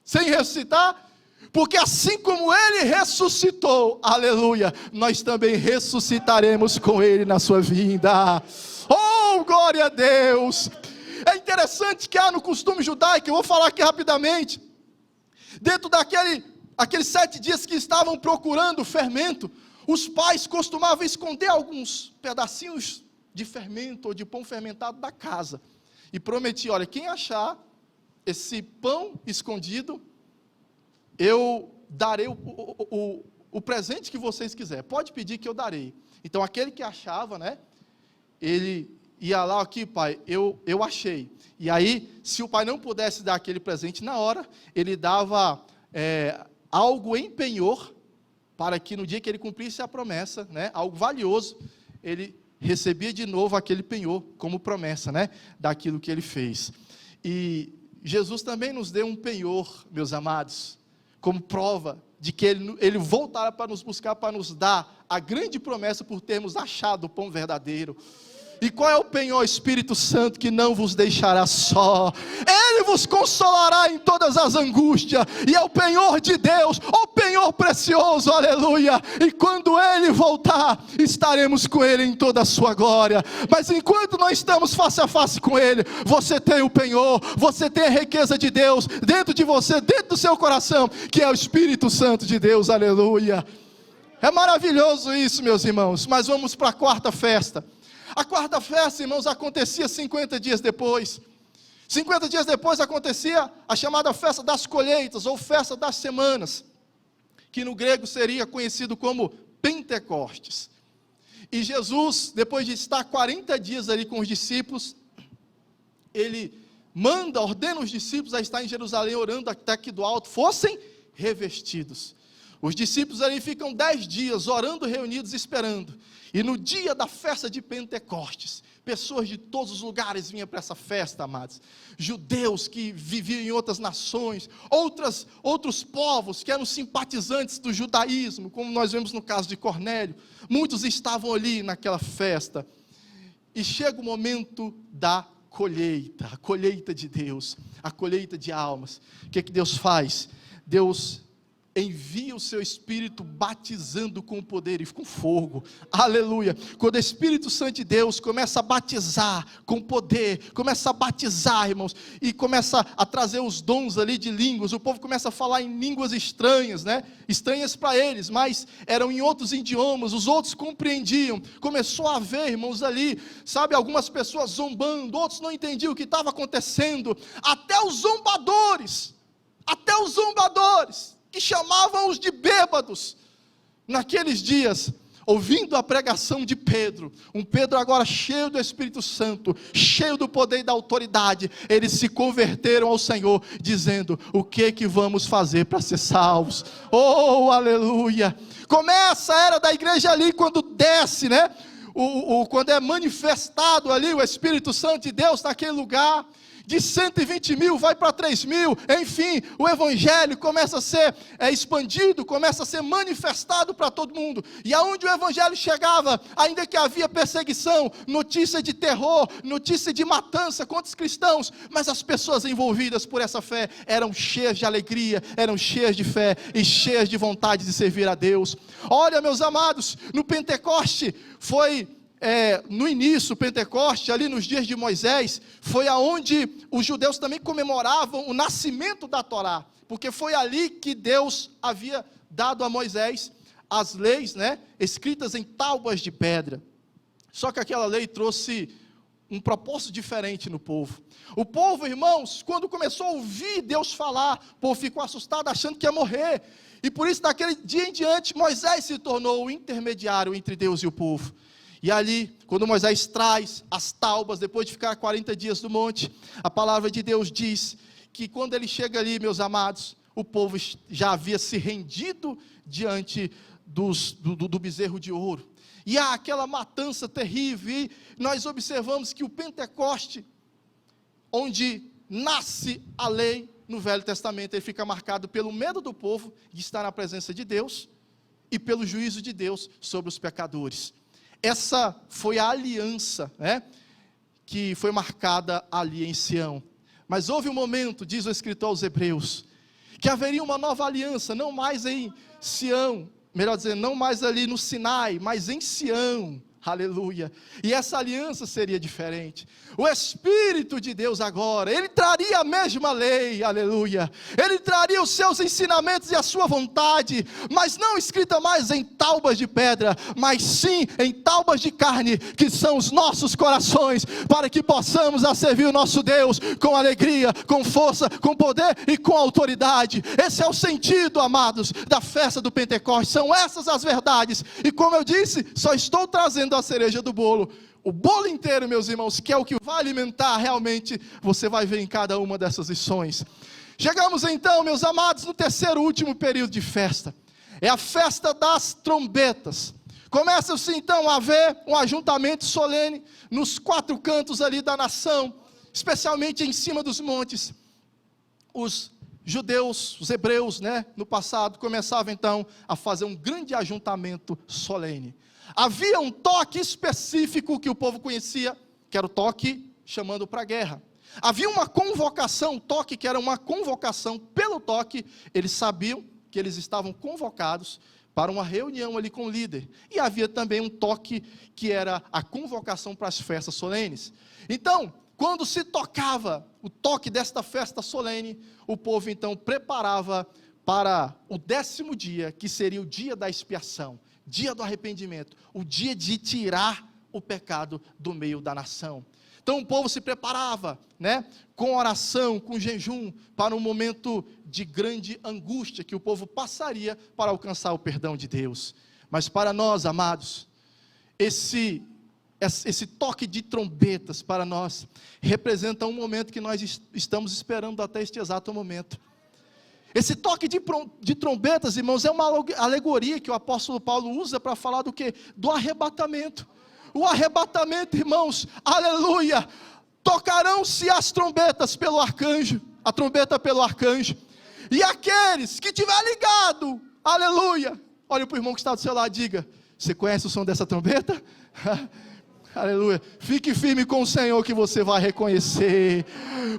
sem ressuscitar? Porque assim como ele ressuscitou, aleluia, nós também ressuscitaremos com ele na sua vinda. Oh, glória a Deus! É interessante que há no costume judaico, eu vou falar aqui rapidamente, dentro aqueles 7 dias que estavam procurando fermento, os pais costumavam esconder alguns pedacinhos de fermento ou de pão fermentado da casa, e prometiam, olha, quem achar esse pão escondido, eu darei o presente que vocês quiserem, pode pedir que eu darei. Então aquele que achava, né, ele ia lá, aqui pai, eu achei, e aí se o pai não pudesse dar aquele presente na hora, ele dava algo em penhor, para que no dia que ele cumprisse a promessa, né, algo valioso, ele recebia de novo aquele penhor, como promessa, né, daquilo que ele fez. E Jesus também nos deu um penhor, meus amados, como prova de que ele voltará para nos buscar, para nos dar a grande promessa por termos achado o pão verdadeiro. E qual é o penhor? Espírito Santo, que não vos deixará só, ele vos consolará em todas as angústias, e é o penhor de Deus, o penhor precioso, aleluia, e quando ele voltar, estaremos com ele em toda a sua glória. Mas enquanto nós estamos face a face com ele, você tem o penhor, você tem a riqueza de Deus, dentro de você, dentro do seu coração, que é o Espírito Santo de Deus, aleluia. É maravilhoso isso, meus irmãos. Mas vamos para a quarta festa. A quarta festa, irmãos, acontecia 50 dias depois. 50 dias depois acontecia a chamada festa das colheitas, ou festa das semanas, que no grego seria conhecido como Pentecostes. E Jesus, depois de estar 40 dias ali com os discípulos, ele ordena os discípulos a estar em Jerusalém orando até que do alto fossem revestidos. Os discípulos ali ficam 10 dias orando, reunidos, esperando. E no dia da festa de Pentecostes, Pessoas de todos os lugares vinham para essa festa, amados. Judeus que viviam em outras nações, outros povos que eram simpatizantes do judaísmo, como nós vemos no caso de Cornélio. Muitos estavam ali naquela festa. E chega o momento da colheita, a colheita de Deus, a colheita de almas. O que Deus faz? Deus envia o seu Espírito batizando com poder e com fogo, aleluia. Quando o Espírito Santo de Deus começa a batizar com poder, começa a batizar, irmãos, e começa a trazer os dons ali de línguas, o povo começa a falar em línguas estranhas, né? Estranhas para eles, mas eram em outros idiomas, os outros compreendiam. Começou a haver, irmãos, ali, sabe, algumas pessoas zombando, outros não entendiam o que estava acontecendo, até os zombadores, que chamavam-os de bêbados, naqueles dias, ouvindo a pregação de Pedro, um Pedro agora cheio do Espírito Santo, cheio do poder e da autoridade, eles se converteram ao Senhor, dizendo: o que vamos fazer para ser salvos? Oh, aleluia! Começa a era da igreja ali, quando desce, né? Quando é manifestado ali o Espírito Santo de Deus naquele lugar. De 120 mil vai para 3 mil, enfim, o Evangelho começa a ser expandido, começa a ser manifestado para todo mundo, e aonde o Evangelho chegava, ainda que havia perseguição, notícia de terror, notícia de matança contra os cristãos, mas as pessoas envolvidas por essa fé, eram cheias de alegria, eram cheias de fé, e cheias de vontade de servir a Deus. Olha, meus amados, no Pentecoste, no início, o Pentecoste, ali nos dias de Moisés, foi aonde os judeus também comemoravam o nascimento da Torá, porque foi ali que Deus havia dado a Moisés as leis, né, escritas em tábuas de pedra. Só que aquela lei trouxe um propósito diferente no povo. O povo, irmãos, quando começou a ouvir Deus falar, o povo ficou assustado, achando que ia morrer, e por isso, daquele dia em diante, Moisés se tornou o intermediário entre Deus e o povo. E ali, quando Moisés traz as tábuas, depois de ficar 40 dias no monte, a palavra de Deus diz que quando ele chega ali, meus amados, o povo já havia se rendido diante do bezerro de ouro. E há aquela matança terrível, e nós observamos que o Pentecoste, onde nasce a lei no Velho Testamento, ele fica marcado pelo medo do povo de estar na presença de Deus, e pelo juízo de Deus sobre os pecadores. Essa foi a aliança, né, que foi marcada ali em Sião. Mas houve um momento, diz o escritor aos Hebreus, que haveria uma nova aliança, não mais em Sião, melhor dizer, não mais ali no Sinai, mas em Sião. Aleluia. E essa aliança seria diferente. O Espírito de Deus agora, Ele traria a mesma lei, aleluia. Ele traria os seus ensinamentos e a sua vontade, mas não escrita mais em tábuas de pedra, mas sim em tábuas de carne, que são os nossos corações, para que possamos a servir o nosso Deus com alegria, com força, com poder e com autoridade. Esse é o sentido, amados, da festa do Pentecostes. São essas as verdades. E como eu disse, só estou trazendo a cereja do bolo. O bolo inteiro, meus irmãos, que é o que vai alimentar realmente, você vai ver em cada uma dessas lições. Chegamos então, meus amados, no terceiro e último período de festa. É a festa das trombetas. Começa-se então a haver um ajuntamento solene nos quatro cantos ali da nação, especialmente em cima dos montes. Os judeus, os hebreus, né, no passado, começavam então a fazer um grande ajuntamento solene. Havia um toque específico que o povo conhecia, que era o toque chamando para a guerra. Havia uma convocação, toque que era uma convocação. Pelo toque, eles sabiam que eles estavam convocados para uma reunião ali com o líder. E havia também um toque que era a convocação para as festas solenes. Então, quando se tocava o toque desta festa solene, o povo então preparava para o 10º dia, que seria o dia da expiação, dia do arrependimento, o dia de tirar o pecado do meio da nação. Então o povo se preparava, né, com oração, com jejum, para um momento de grande angústia, que o povo passaria para alcançar o perdão de Deus. Mas para nós, amados, esse toque de trombetas para nós, representa um momento que nós estamos esperando até este exato momento. Esse toque de trombetas, irmãos, é uma alegoria que o apóstolo Paulo usa para falar do quê? Do arrebatamento. o arrebatamento, irmãos, aleluia, tocarão-se as trombetas pelo arcanjo, a trombeta pelo arcanjo, e aqueles que tiver ligado, aleluia, olha para o irmão que está do seu lado, diga: você conhece o som dessa trombeta? Aleluia, fique firme com o Senhor que você vai reconhecer,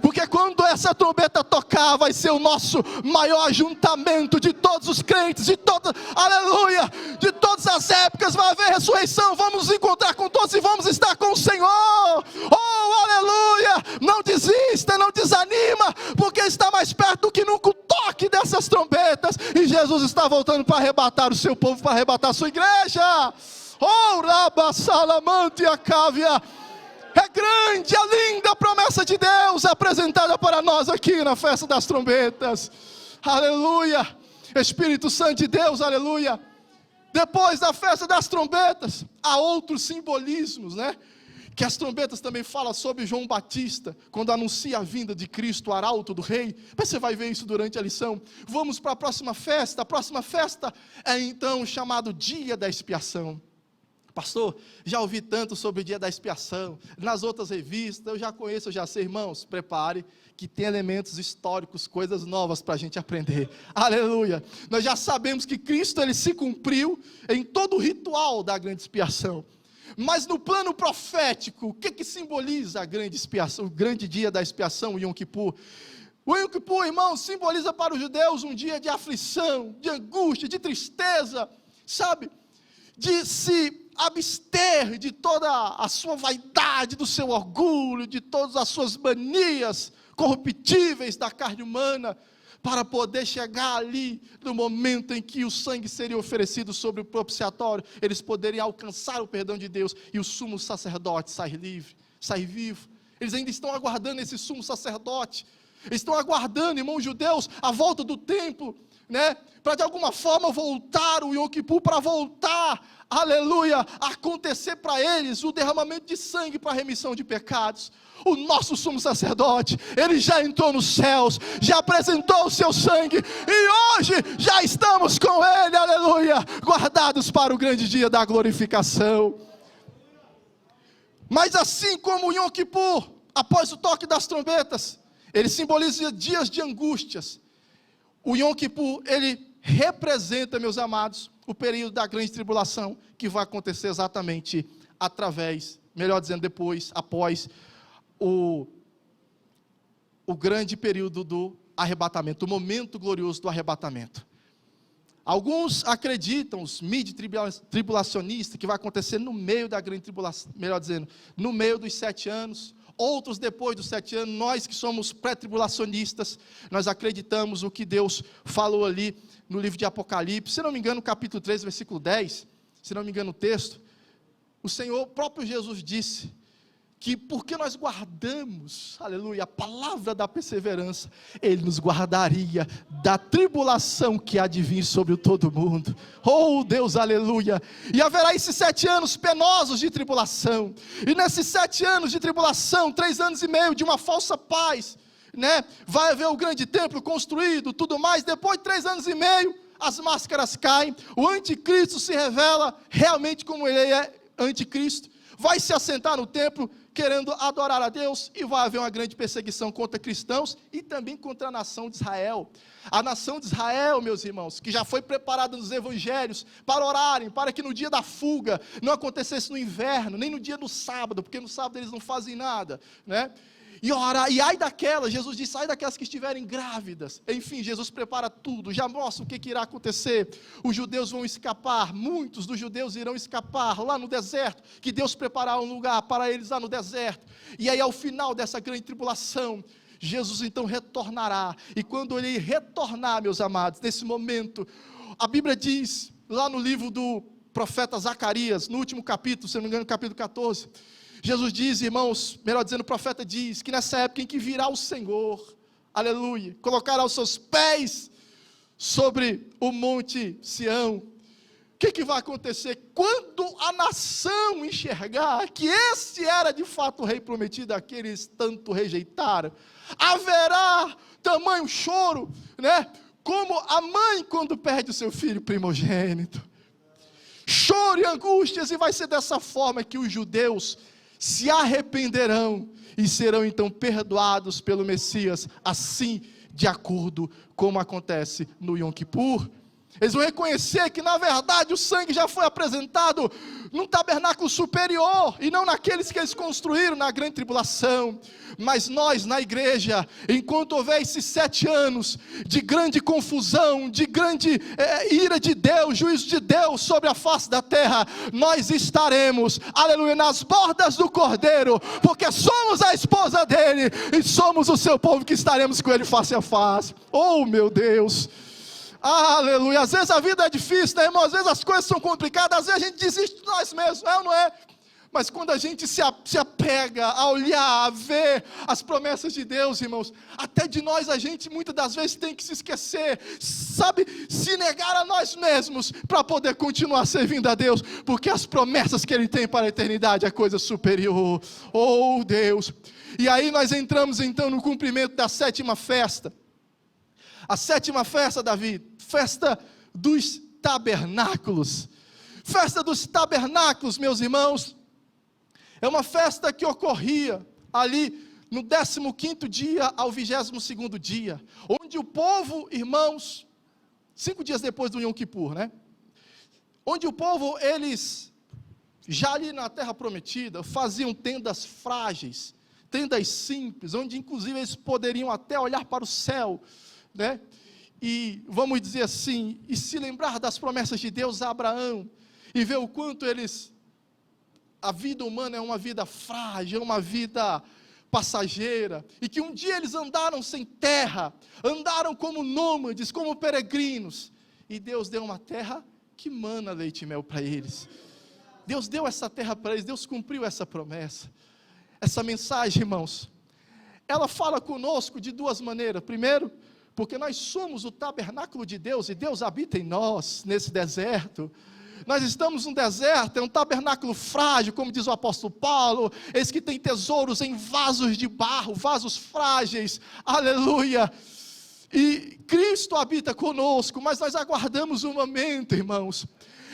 porque quando essa trombeta tocar, vai ser o nosso maior ajuntamento de todos os crentes, de todas, aleluia, de todas as épocas, vai haver ressurreição, vamos nos encontrar com todos e vamos estar com o Senhor, oh aleluia, não desista, não desanima, porque está mais perto do que nunca o toque dessas trombetas, e Jesus está voltando para arrebatar o seu povo, para arrebatar a sua igreja. Oh, Rabassalamante a Cávia, é grande, é linda a promessa de Deus apresentada para nós aqui na festa das trombetas, aleluia, Espírito Santo de Deus, aleluia. Depois da festa das trombetas, há outros simbolismos, né? Que as trombetas também falam sobre João Batista, quando anuncia a vinda de Cristo, o arauto do rei. Você vai ver isso durante a lição. Vamos para a próxima festa é então chamado Dia da Expiação. Pastor, já ouvi tanto sobre o dia da expiação, nas outras revistas, eu já conheço, eu já sei, irmãos, prepare, que tem elementos históricos, coisas novas para a gente aprender, aleluia, nós já sabemos que Cristo, ele se cumpriu em todo o ritual da grande expiação, mas no plano profético, o que simboliza a grande expiação, o grande dia da expiação, o Yom Kippur? O Yom Kippur, irmão, simboliza para os judeus um dia de aflição, de angústia, de tristeza, sabe, de se abster de toda a sua vaidade, do seu orgulho, de todas as suas manias corruptíveis da carne humana, para poder chegar ali, no momento em que o sangue seria oferecido sobre o propiciatório, eles poderiam alcançar o perdão de Deus, e o sumo sacerdote sair livre, sair vivo. Eles ainda estão aguardando esse sumo sacerdote, eles estão aguardando, irmãos judeus, a volta do templo, né, para de alguma forma voltar o Yom Kippur, para voltar, aleluia, a acontecer para eles o derramamento de sangue para a remissão de pecados. O nosso sumo sacerdote, ele já entrou nos céus, já apresentou o seu sangue, e hoje já estamos com ele, aleluia, guardados para o grande dia da glorificação. Mas assim como o Yom Kippur, após o toque das trombetas, ele simboliza dias de angústias, o Yom Kippur, ele representa, meus amados, o período da grande tribulação, que vai acontecer exatamente através, melhor dizendo, depois, após o grande período do arrebatamento, o momento glorioso do arrebatamento. Alguns acreditam, os mid-tribulacionistas, que vai acontecer no meio da grande tribulação, melhor dizendo, no meio dos 7 anos, outros depois dos 7 anos. Nós que somos pré-tribulacionistas, nós acreditamos o que Deus falou ali no livro de Apocalipse, se não me engano, capítulo 3, versículo 10, se não me engano o texto, o Senhor, o próprio Jesus disse, que porque nós guardamos, aleluia, a palavra da perseverança, Ele nos guardaria da tribulação que há de vir sobre todo mundo. Oh Deus, aleluia, e haverá esses 7 anos penosos de tribulação, e nesses 7 anos de tribulação, 3 anos e meio de uma falsa paz, né? Vai haver o grande templo construído, tudo mais. Depois de 3 anos e meio, as máscaras caem, o anticristo se revela realmente como ele é anticristo, vai se assentar no templo, querendo adorar a Deus, e vai haver uma grande perseguição contra cristãos, e também contra a nação de Israel. A nação de Israel, meus irmãos, que já foi preparada nos evangelhos, para orarem, para que no dia da fuga, não acontecesse no inverno, nem no dia do sábado, porque no sábado eles não fazem nada, né? E orar, e ai daquelas, Jesus disse, ai daquelas que estiverem grávidas. Enfim, Jesus prepara tudo, já mostra o que irá acontecer. Os judeus vão escapar, muitos dos judeus irão escapar lá no deserto, que Deus preparará um lugar para eles lá no deserto. E aí ao final dessa grande tribulação, Jesus então retornará, e quando ele retornar, meus amados, nesse momento, a Bíblia diz, lá no livro do profeta Zacarias, no último capítulo, se não me engano, capítulo 14, Jesus diz, irmãos, melhor dizendo, o profeta diz, que nessa época em que virá o Senhor, aleluia, colocará os seus pés sobre o monte Sião. O que vai acontecer? Quando a nação enxergar que esse era de fato o rei prometido, aqueles tanto rejeitaram, haverá tamanho choro, né? Como a mãe quando perde o seu filho primogênito. choro e angústias, e vai ser dessa forma que os judeus se arrependerão e serão então perdoados pelo Messias, assim de acordo como acontece no Yom Kippur. Eles vão reconhecer que na verdade o sangue já foi apresentado num tabernáculo superior, e não naqueles que eles construíram na grande tribulação. Mas nós na igreja, enquanto houver esses 7 anos de grande confusão, de grande ira de Deus, juízo de Deus sobre a face da terra, nós estaremos, aleluia, nas bordas do Cordeiro, porque somos a esposa dele, e somos o seu povo, que estaremos com ele face a face. Oh meu Deus, aleluia. Às vezes a vida é difícil, né, irmão? Às vezes as coisas são complicadas, às vezes a gente desiste de nós mesmos, é ou não é? Mas quando a gente se apega a olhar, a ver as promessas de Deus, irmãos, até de nós a gente muitas das vezes tem que se esquecer, sabe, se negar a nós mesmos, para poder continuar servindo a Deus, porque as promessas que Ele tem para a eternidade é coisa superior. Oh Deus! E aí nós entramos então no cumprimento da 7ª festa. A 7ª festa, Davi, festa dos tabernáculos. Festa dos tabernáculos, meus irmãos, é uma festa que ocorria ali no 15º dia ao 22º dia, onde o povo, irmãos, 5 dias depois do Yom Kippur, né? Onde o povo, eles, já ali na terra prometida, faziam tendas frágeis, tendas simples, onde inclusive eles poderiam até olhar para o céu, né? E vamos dizer assim, e se lembrar das promessas de Deus a Abraão, e ver o quanto a vida humana é uma vida frágil, é uma vida passageira, e que um dia eles andaram sem terra, andaram como nômades, como peregrinos, e Deus deu uma terra que mana leite e mel para eles. Deus deu essa terra para eles, Deus cumpriu essa promessa. Essa mensagem, irmãos, ela fala conosco de 2 maneiras. Primeiro, porque nós somos o tabernáculo de Deus, e Deus habita em nós, nesse deserto. Nós estamos num deserto, é um tabernáculo frágil, como diz o apóstolo Paulo, eis que tem tesouros em vasos de barro, vasos frágeis, aleluia. E Cristo habita conosco, mas nós aguardamos um momento, irmãos,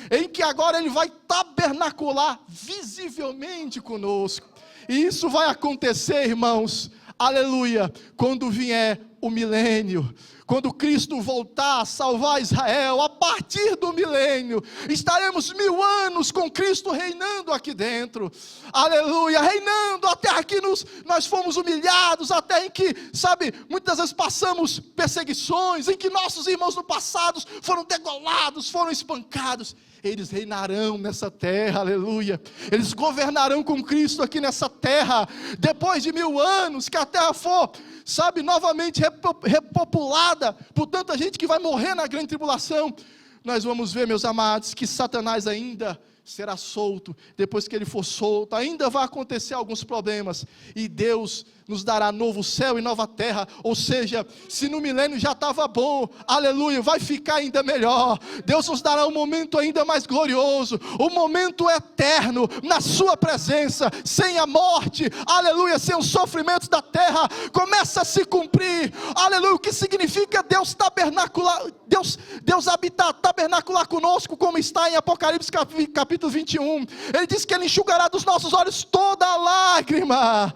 em que agora Ele vai tabernacular visivelmente conosco. E isso vai acontecer, irmãos, aleluia, quando vier o milênio, quando Cristo voltar a salvar Israel. A partir do milênio, estaremos 1000 anos com Cristo reinando aqui dentro, aleluia, reinando até que nós fomos humilhados, até em que, sabe, muitas vezes passamos perseguições, em que nossos irmãos no passado foram degolados, foram espancados. Eles reinarão nessa terra, aleluia, eles governarão com Cristo aqui nessa terra, depois de 1000 anos, que a terra for, sabe, novamente repopulada, por tanta gente que vai morrer na grande tribulação. Nós vamos ver, meus amados, que Satanás ainda será solto. Depois que ele for solto, ainda vai acontecer alguns problemas, e Deus nos dará novo céu e nova terra. Ou seja, se no milênio já estava bom, aleluia, vai ficar ainda melhor. Deus nos dará um momento ainda mais glorioso, um momento eterno na sua presença, sem a morte, aleluia, sem os sofrimentos da terra. Começa a se cumprir, aleluia, o que significa Deus tabernacular, Deus habitar, tabernacular conosco, como está em Apocalipse capítulo 21, ele diz que Ele enxugará dos nossos olhos toda a lágrima.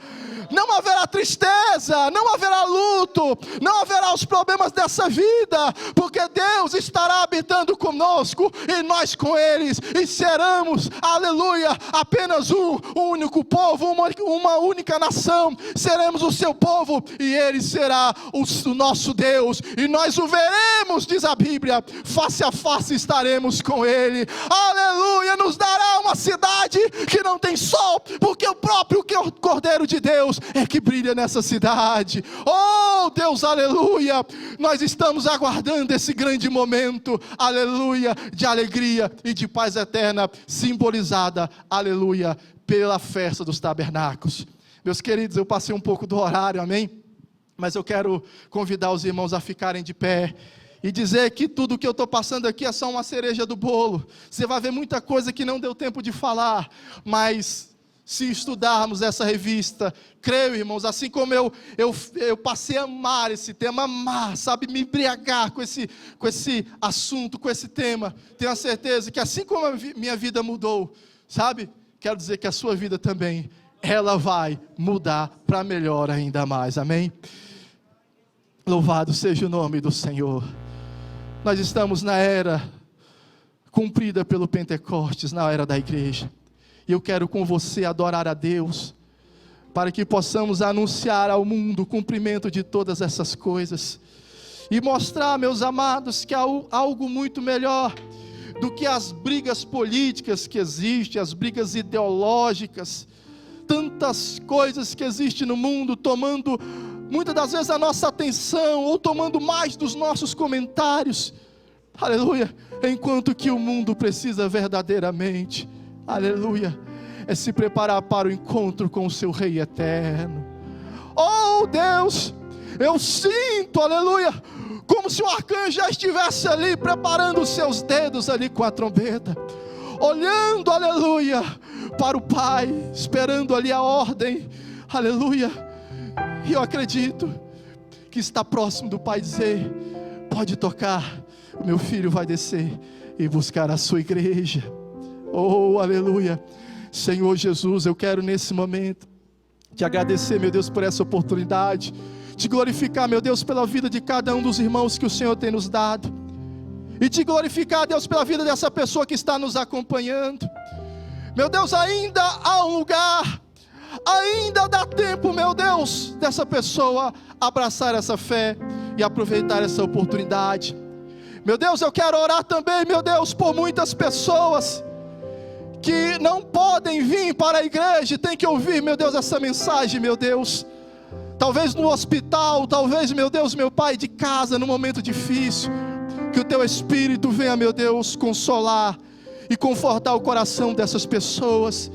Não haverá tristeza, não haverá luto, não haverá os problemas dessa vida, porque Deus estará habitando conosco, e nós com eles, e seremos, aleluia, apenas um único povo, uma única nação. Seremos o seu povo, e Ele será o nosso Deus, e nós o veremos, diz a Bíblia, face a face estaremos com Ele, aleluia. Nos dará uma cidade que não tem sol, porque o próprio Cordeiro de Deus é que brilha nessa cidade. Oh Deus, aleluia, nós estamos aguardando esse grande momento, aleluia, de alegria e de paz eterna, simbolizada, aleluia, pela festa dos tabernáculos. Meus queridos, eu passei um pouco do horário, amém? Mas eu quero convidar os irmãos a ficarem de pé e dizer que tudo que eu estou passando aqui é só uma cereja do bolo. Você vai ver muita coisa que não deu tempo de falar, mas se estudarmos essa revista. Creio, irmãos, assim como eu passei a amar esse tema, sabe, me embriagar com esse assunto, com esse tema. Tenho a certeza que assim como a minha vida mudou, sabe, quero dizer que a sua vida também, ela vai mudar para melhor ainda mais, amém? Louvado seja o nome do Senhor. Nós estamos na era cumprida pelo Pentecostes, na era da igreja. E eu quero com você adorar a Deus, para que possamos anunciar ao mundo o cumprimento de todas essas coisas. E mostrar, meus amados, que há algo muito melhor do que as brigas políticas que existem, as brigas ideológicas, tantas coisas que existem no mundo, tomando muitas das vezes a nossa atenção, ou tomando mais dos nossos comentários, aleluia, enquanto que o mundo precisa verdadeiramente, aleluia, é se preparar para o encontro com o seu Rei eterno. Oh Deus, eu sinto, aleluia, como se o arcanjo já estivesse ali, preparando os seus dedos ali com a trombeta, olhando, aleluia, para o Pai, esperando ali a ordem, aleluia. E eu acredito que está próximo do Pai dizer: pode tocar, o meu filho vai descer e buscar a sua igreja. Oh, aleluia. Senhor Jesus, eu quero nesse momento te agradecer, meu Deus, por essa oportunidade, te glorificar, meu Deus, pela vida de cada um dos irmãos que o Senhor tem nos dado, e te glorificar, Deus, pela vida dessa pessoa que está nos acompanhando. Meu Deus, ainda há um lugar, ainda dá tempo, meu Deus, dessa pessoa abraçar essa fé e aproveitar essa oportunidade. Meu Deus, eu quero orar também, meu Deus, por muitas pessoas que não podem vir para a igreja, tem que ouvir, meu Deus, essa mensagem, meu Deus, talvez no hospital, talvez, meu Deus, meu Pai, de casa, num momento difícil, que o Teu Espírito venha, meu Deus, consolar e confortar o coração dessas pessoas.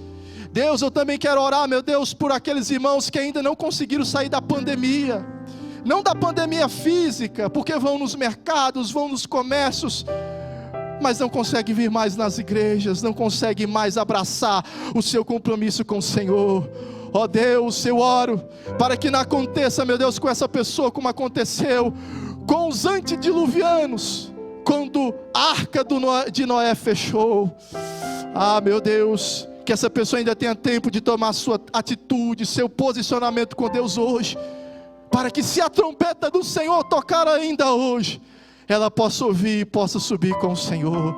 Deus, eu também quero orar, meu Deus, por aqueles irmãos que ainda não conseguiram sair da pandemia, não da pandemia física, porque vão nos mercados, vão nos comércios, mas não conseguem vir mais nas igrejas, não conseguem mais abraçar o seu compromisso com o Senhor. Ó Deus, eu oro para que não aconteça, meu Deus, com essa pessoa como aconteceu com os antediluvianos, quando a arca de Noé fechou. Ah, meu Deus, que essa pessoa ainda tenha tempo de tomar sua atitude, seu posicionamento com Deus hoje, para que se a trombeta do Senhor tocar ainda hoje, ela possa ouvir e possa subir com o Senhor.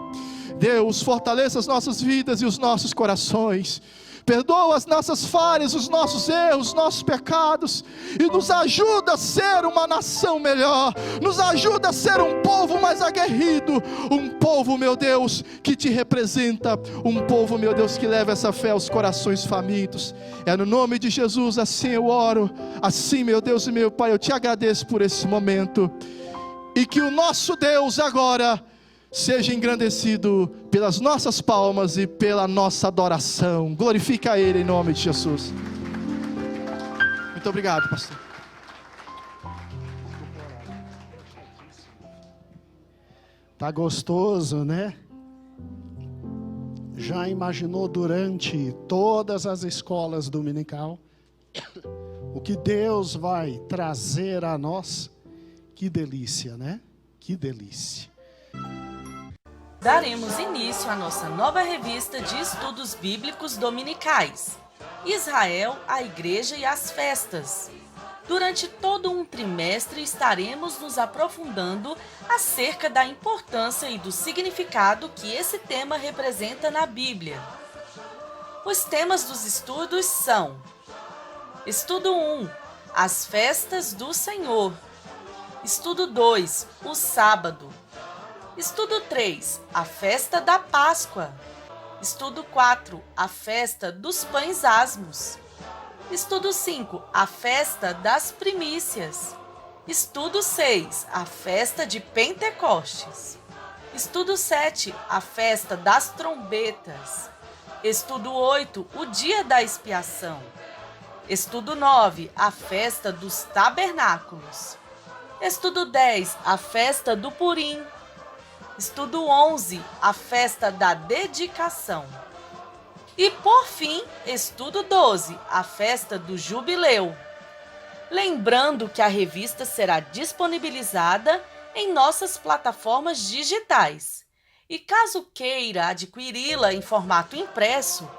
Deus, fortaleça as nossas vidas e os nossos corações, perdoa as nossas falhas, os nossos erros, os nossos pecados, e nos ajuda a ser uma nação melhor, nos ajuda a ser um povo mais aguerrido, um povo, meu Deus, que te representa, um povo, meu Deus, que leva essa fé aos corações famintos. É no nome de Jesus, assim eu oro, assim, meu Deus e meu Pai, eu te agradeço por esse momento, e que o nosso Deus agora seja engrandecido pelas nossas palmas e pela nossa adoração. Glorifica Ele em nome de Jesus. Muito obrigado, pastor. Tá gostoso, né? Já imaginou durante todas as escolas dominical o que Deus vai trazer a nós? Que delícia, né? Que delícia. Daremos início à nossa nova revista de estudos bíblicos dominicais, Israel, a Igreja e as Festas. Durante todo um trimestre estaremos nos aprofundando acerca da importância e do significado que esse tema representa na Bíblia. Os temas dos estudos são: Estudo 1, as Festas do Senhor. Estudo 2, o Sábado. Estudo 3, a Festa da Páscoa. Estudo 4, a Festa dos Pães Asmos. Estudo 5, a Festa das Primícias. Estudo 6, a Festa de Pentecostes. Estudo 7, a Festa das Trombetas. Estudo 8, o Dia da Expiação. Estudo 9, a Festa dos Tabernáculos. Estudo 10, a Festa do Purim. Estudo 11, a Festa da Dedicação. E por fim, estudo 12, a festa do jubileu. Lembrando que a revista será disponibilizada em nossas plataformas digitais. E caso queira adquiri-la em formato impresso,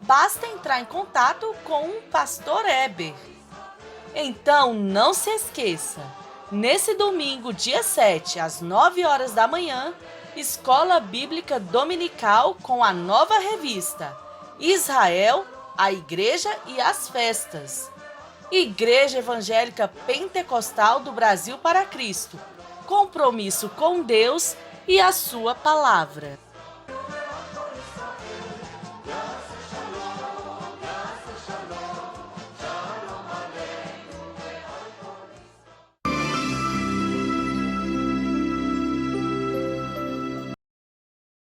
basta entrar em contato com o Pastor Heber. Então, não se esqueça, nesse domingo, dia 7, às 9 horas da manhã, Escola Bíblica Dominical com a nova revista Israel, a Igreja e as Festas. Igreja Evangélica Pentecostal do Brasil para Cristo. Compromisso com Deus e a sua palavra.